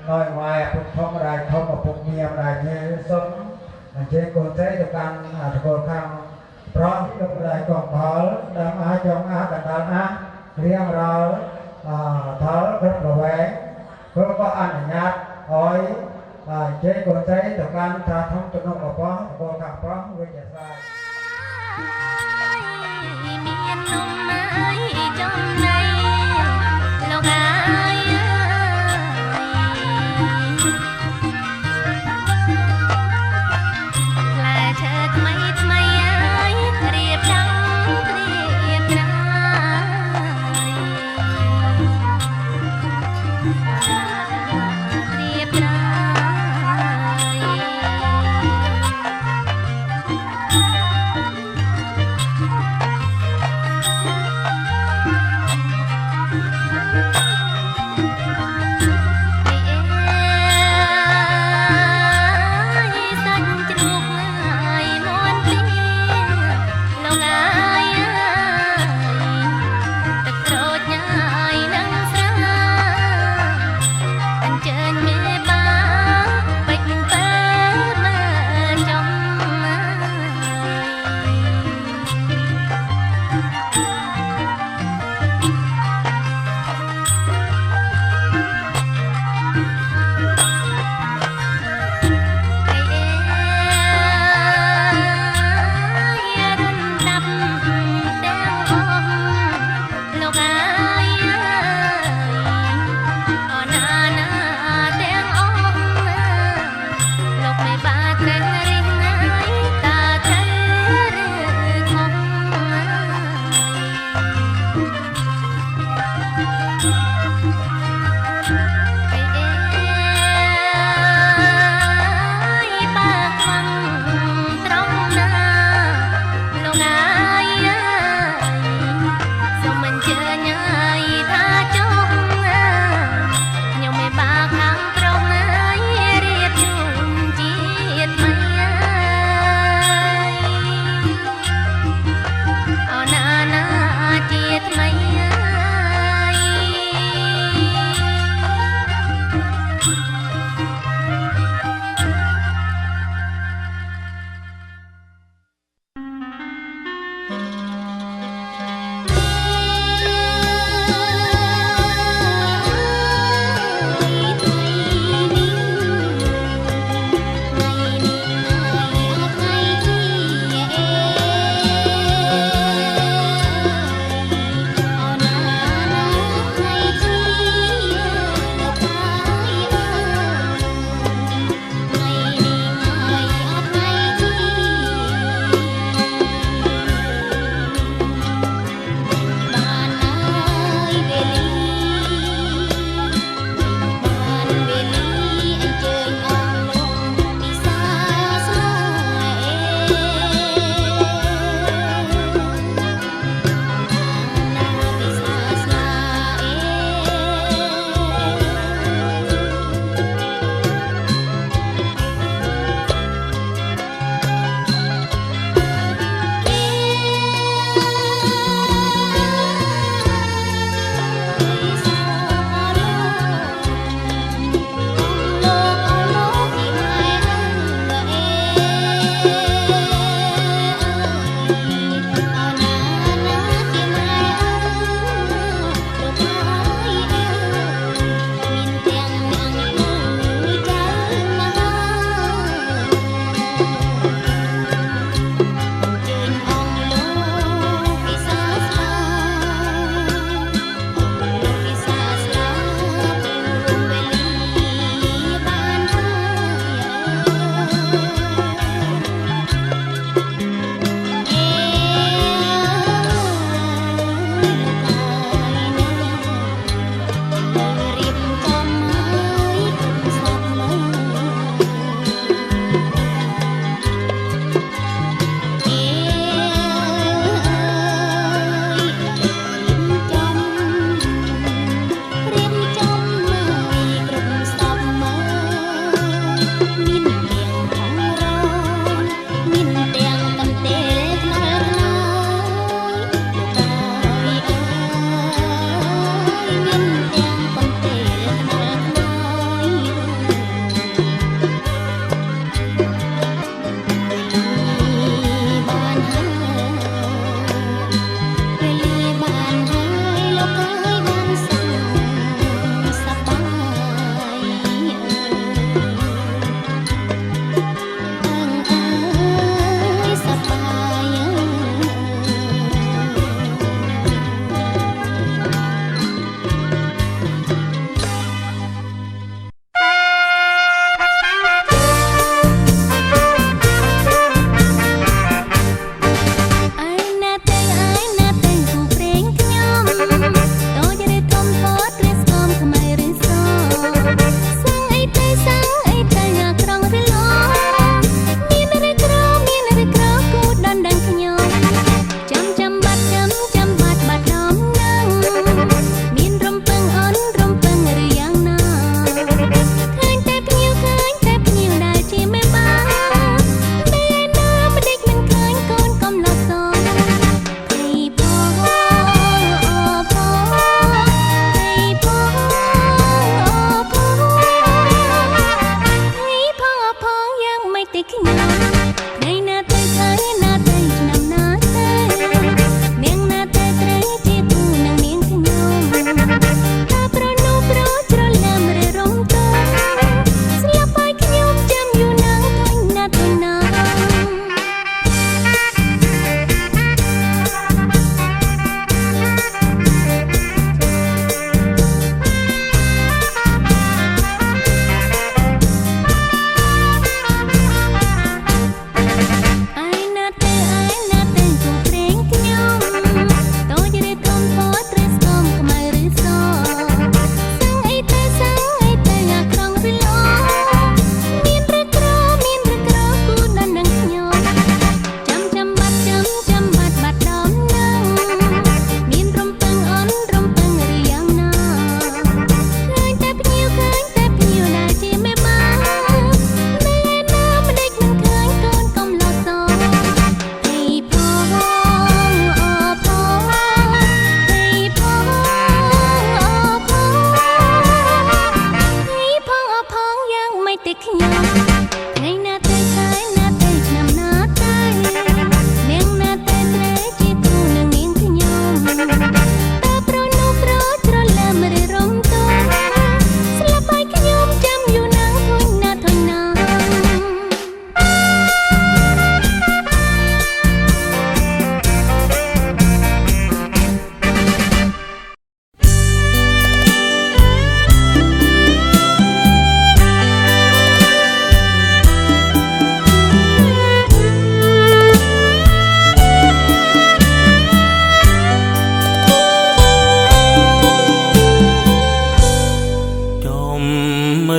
น้อยวัยพุทธมรายทบกับพุทธเมียมรายเทสมเจโกเตตกันตะโกคำเพราะที่รายกองเผาดังอาจงอากันดานะเรียงเราเท้าเครื่องระแวงเพื่อก็อนุญาตอ้อยเจโกเตตกันทาทงตนกป้องตะโกคำป้องวิจารณ์ មាននំណាយចំណៃលោកអាយផ្លែឈើថ្មីថ្មីហើយរៀបចំត្រៀមត្រាយត្រៀមត្រាត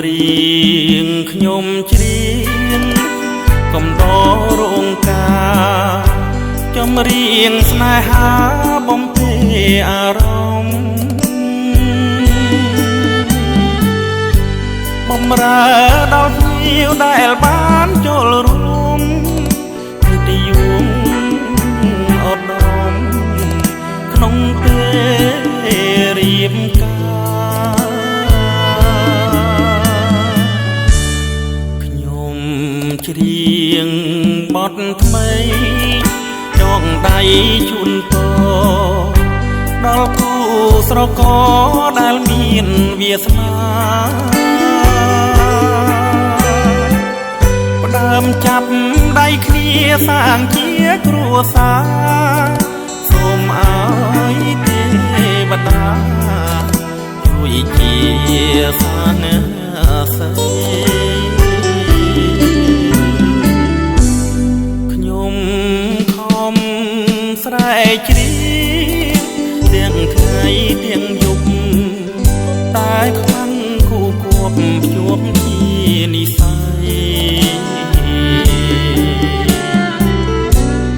រៀងខ្ញុំច្រៀងកំដររោងការចម្រៀងស្នេហាបំពេអារម្មណ៍បំរើដល់ភ្ញៀវដែលបានចូលរួមគឺទីយងអត់រំក្នុងពេលរៀបការខ្ញុំច្រៀងបទថ្មីចងដៃជូនពរដល់គូស្រករដែលមានវាសនាផ្ដើមចាប់ដៃគ្នាសាងជាគ្រួសារសូមអើយទេវតាជួយជាសានសីខ្ញុំខំស្រែកច្រៀងទាំងថ្ងៃទាំងយប់តែខ្លាំងគូគប់ជួបជានិស័យ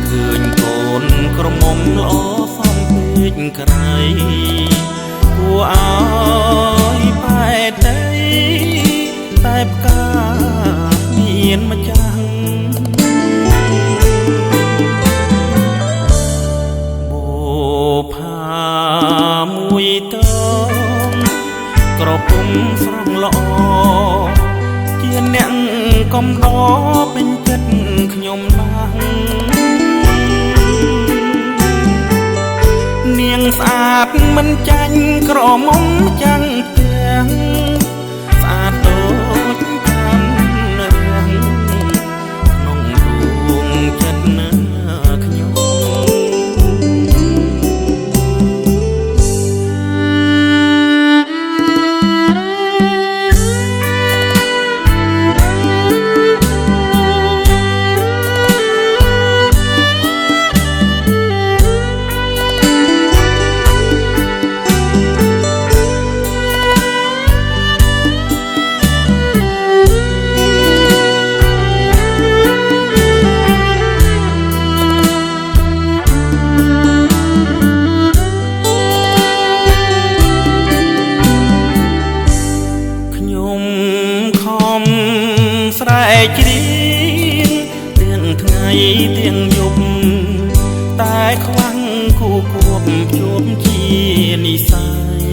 ឃើញកូនក្រមុំល្អសំពេកក្រៃគួរអើយបែកដីតែផ្កាមានម្ចាស់ផាមួយតងក្រពុំស្រងល្អជាអ្នកកំដរពេញចិត្តខ្ញុំណាស់នាងស្អាតមិនចាញ់ក្រមុំចាំងទាំងស្អាតដូចកាន់រាំងក្នុងដួងចិត្តណាខ្ញុំស្រែកច្រៀងទាំងថ្ងៃទាំងយប់តែខ្វាំងគូគប់ជួបជានិស័យ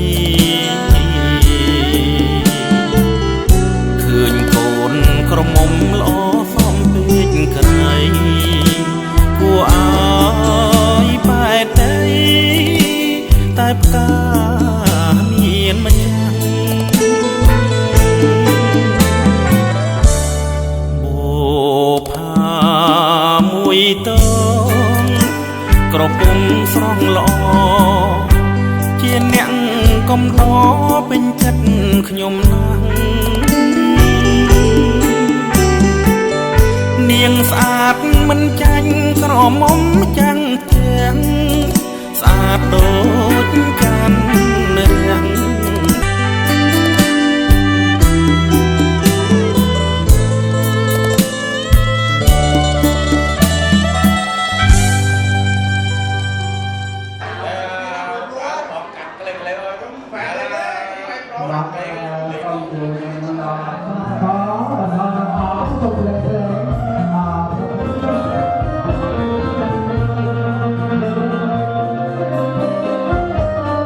ឃើញកូនក្រមុំល្អសំពេកក្រៃគួរអើយបែកដីតែផ្កាមានម្ចាស់តងក្រពុំស្រងល្អជាអ្នកកំដរពេញចិត្តខ្ញុំណាស់នាងស្អាតមិនចាញ់ក្រមុំចាំងទាំងស្អាតដូចកាន់រាំងអ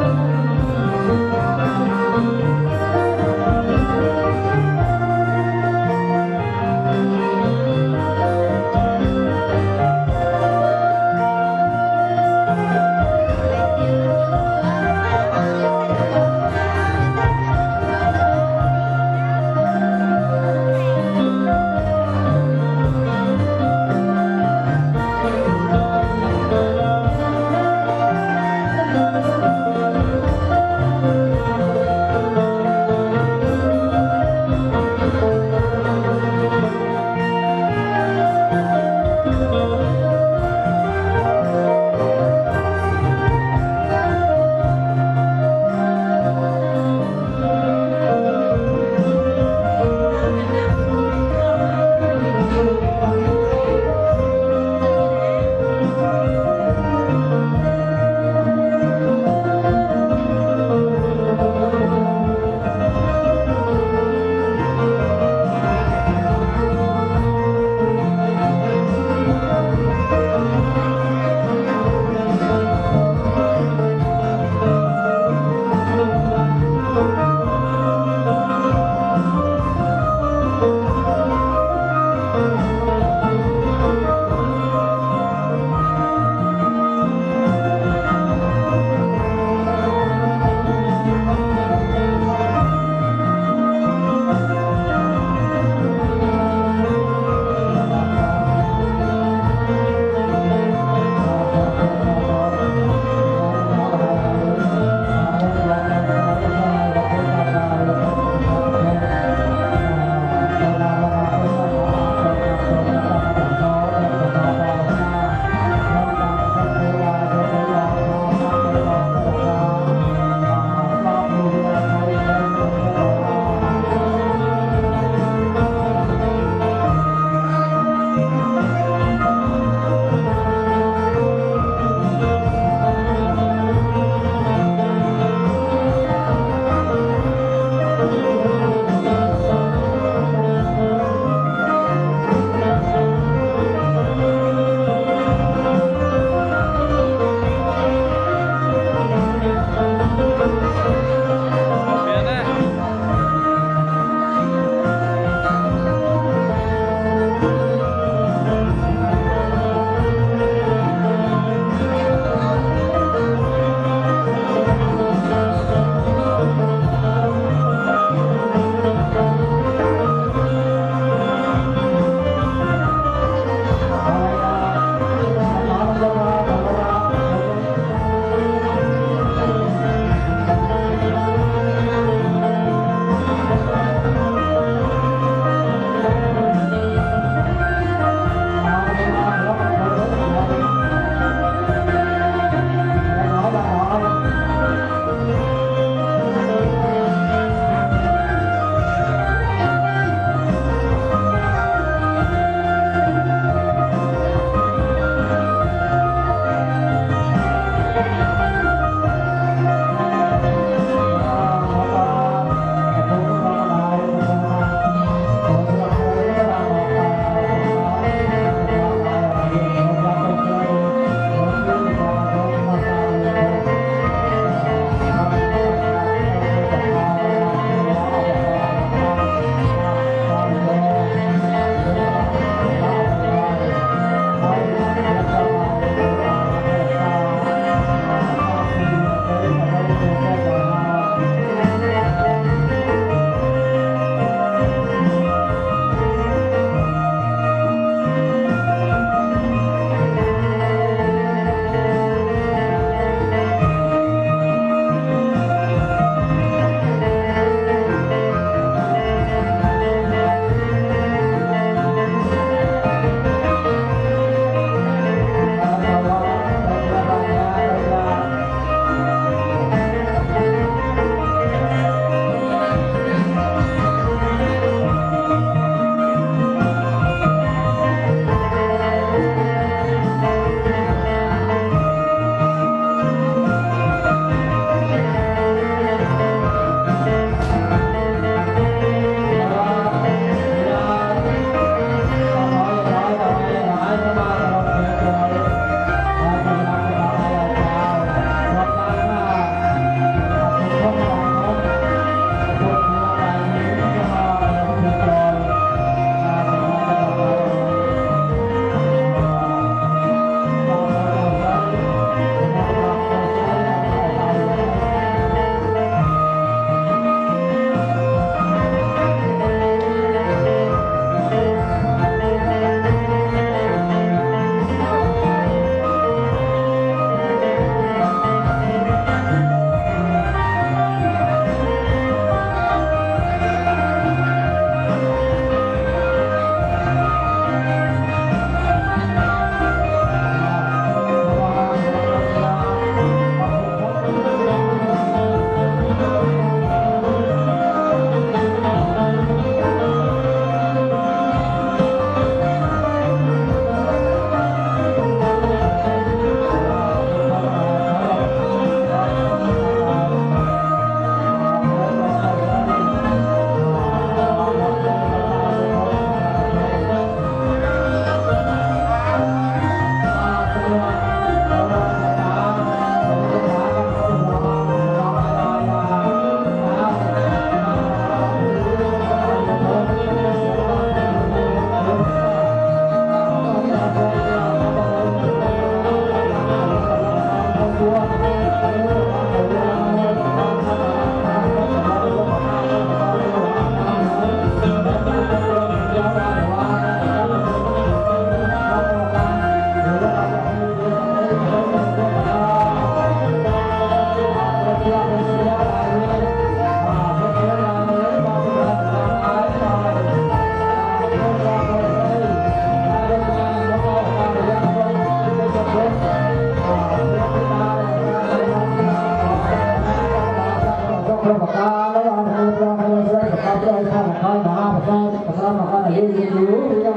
khai mà phải sao mà khai là lưu đi đâu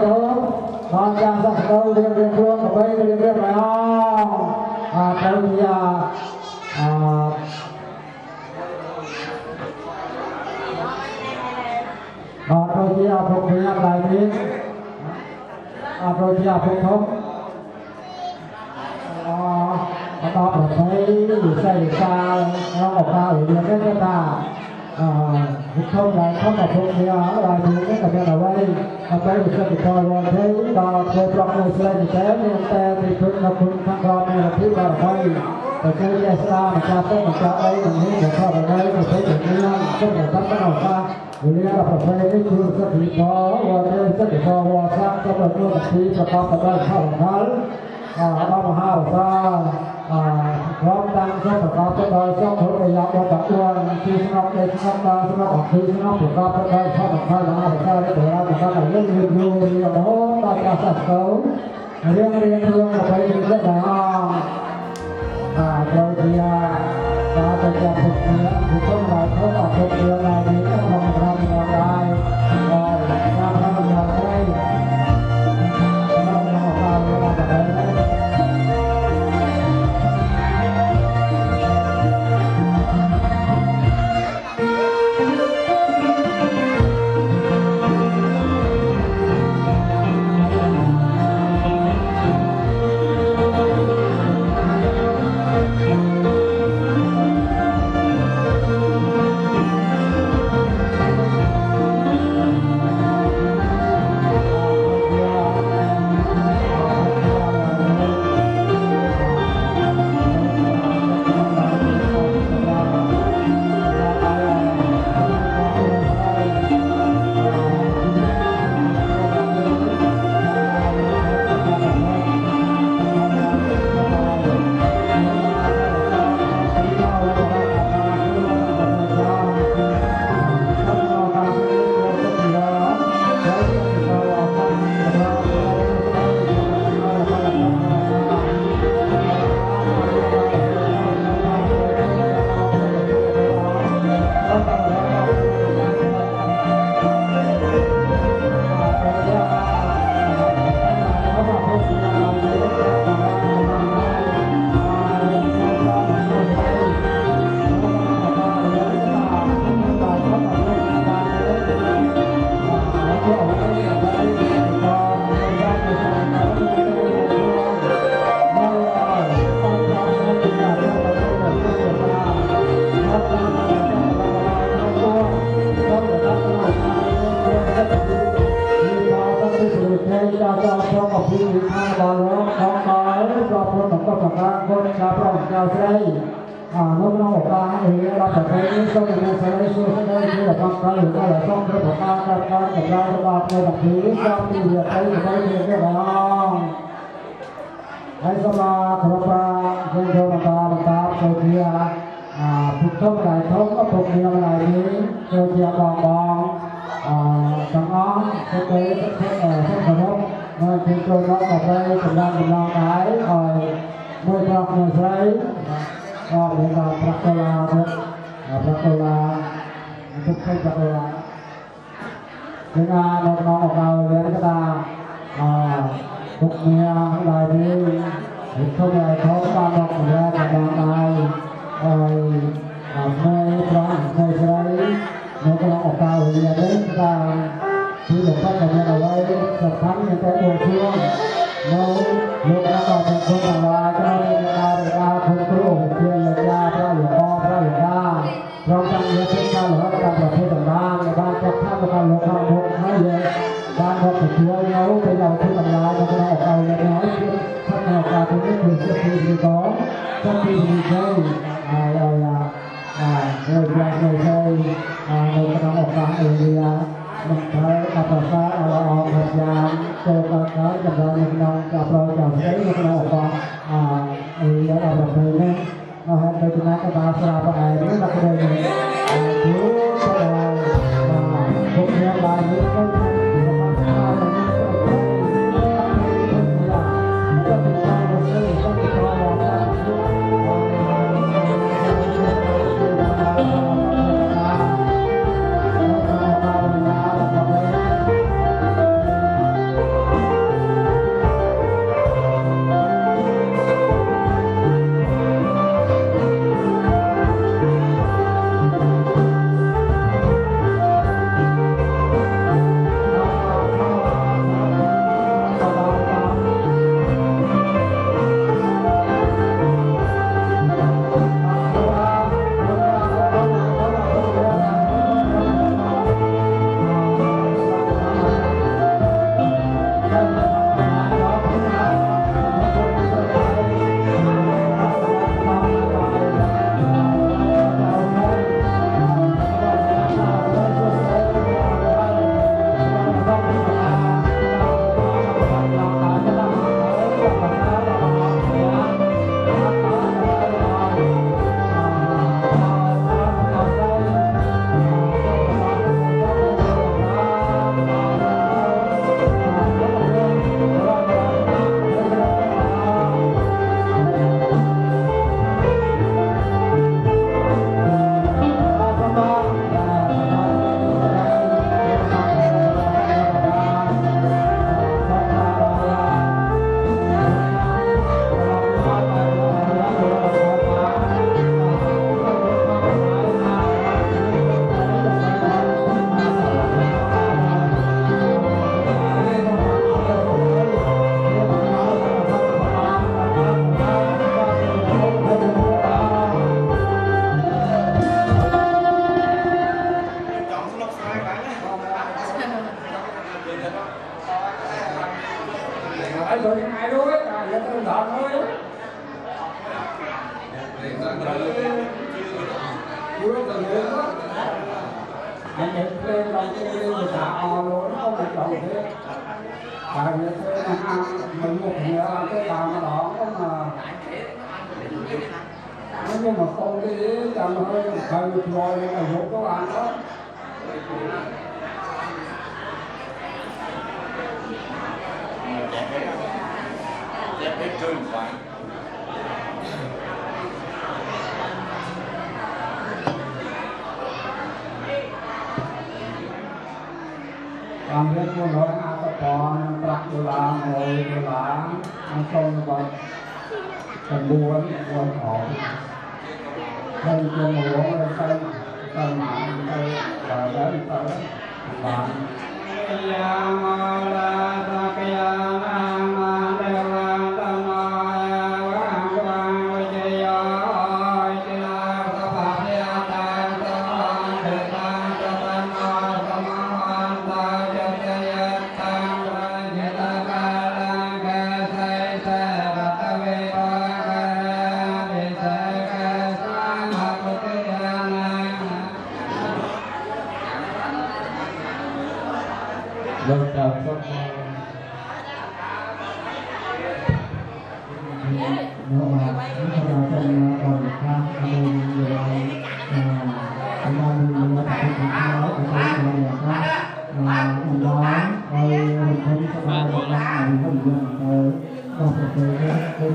còn trang sắc câu riêng phương ở đây riêng phải không tới bây giờ đôi khi phục vụ lại đi đôi khi phục vụ đó là thấy xây xa nó một ta ở địa cái ta không lại không là phục vụ lại thì cái cái là vậy cái được sự coi rồi thấy đó tôi trong người xây thì thế nên ta thì cũng là cũng thằng con này là thứ ba là vậy rồi cái gì xa mà cha tới mà cha ấy mình nghĩ là sao ở đây thì thấy được như là không phải tất cả nào xa vì lý do là phải cái chuyện rất là khó và đây rất là khó và sang cho mình luôn thì cho ta phải đây khó lắm đó mà hai làพร้อมตั้งช่องประกอบโดยช่องหัวใจยาวตะอ้วนที่สนับในช่องตาสนับออกที่สนับประกอบโดยช่องประกอบแล้วก็ได้เดี๋ยวเราจะได้เรื่องยืนอยู่เรื่องโน้ตการสับสนเรื่องไปเรื่องอะไรโดยที่การจะจับผู้เลี้ยงผู้ต้นไม้เขาออกผู้เลี้ยงอะไรนี้ก็ทำอะไรการทำอะไรเราทำอะไรให้สมาครบาเดินทางตามโซเชียทุกท่านหลายท่านก็พบเรื่องอะไรนี้โซเชียบางจังอ้อนเพื่อเส้นขนมเมื่อถึงตัวน้องออกไปกำลังขายมวยทองมวยไซก็เป็นการปรักโกลาทุกท่านปรักโกลาในงานน้องของเราเรียนก็ได้ทุกเมียหลายนี้ทุกหลายท้องตาดอกเรือกับดางไอไม่พร้อมไม่ใช่น้องก็ออกตาเรียนได้ตาที่หลวงพ่อจะเอาไว้สักครั้งในแต่ตัวช่วงน้องลูกแล้วก็เป็นคนต่างวายก็ได้คนครูเพื่อนเลยจ้าพระหลวงพ่อพระหลวงตาพร้อมทั้งเยอะเช่นกันหรือว่าการประเทศต่างๆในบ้านจัดท่าประการหลวงพ่อหกไม่เยอะบ้านเราเป็นตัวเราเป็นเราที่ทำลายเราเป็นออกเราเล็กน้อยท่านออกการตรงนี้คือสักทีหรือสองสักทีหรือใช่เราไม่ใช่เรากำลังออกการเอเรียมันใช้อัตราค่าเราออกหัดยามโตกันแล้วจำนวนน้องกับเราจะใช้เราออกการเอเรียเราแบบนี้เราให้ไปที่นั่นก็มาสลับไปนี่เราก็เลยถือพวกเนี้ยลายนี้ก็ anh rồi ai đối cả những cái đó thôi anh ấy lên đầu tiên lên cả o luôn không được đầu thế tại vì thế là mình một người cái làm cái đó mà nhưng mà không cái làm hơi hơi rồi là một cái bạn đó làm việc của nó ăn tập còn đặt đồ làm ngồi đồ làm ăn không còn còn buồn khổ không cho mùa lên tay mạng tay và đến tới bạn vâng chào các nhưng mà chúng ta trong đoàn tham anh người anh mình đã tập trung vào cái đoàn khác anh nói đây mình không có bao giờ mình không dùng tới cái cái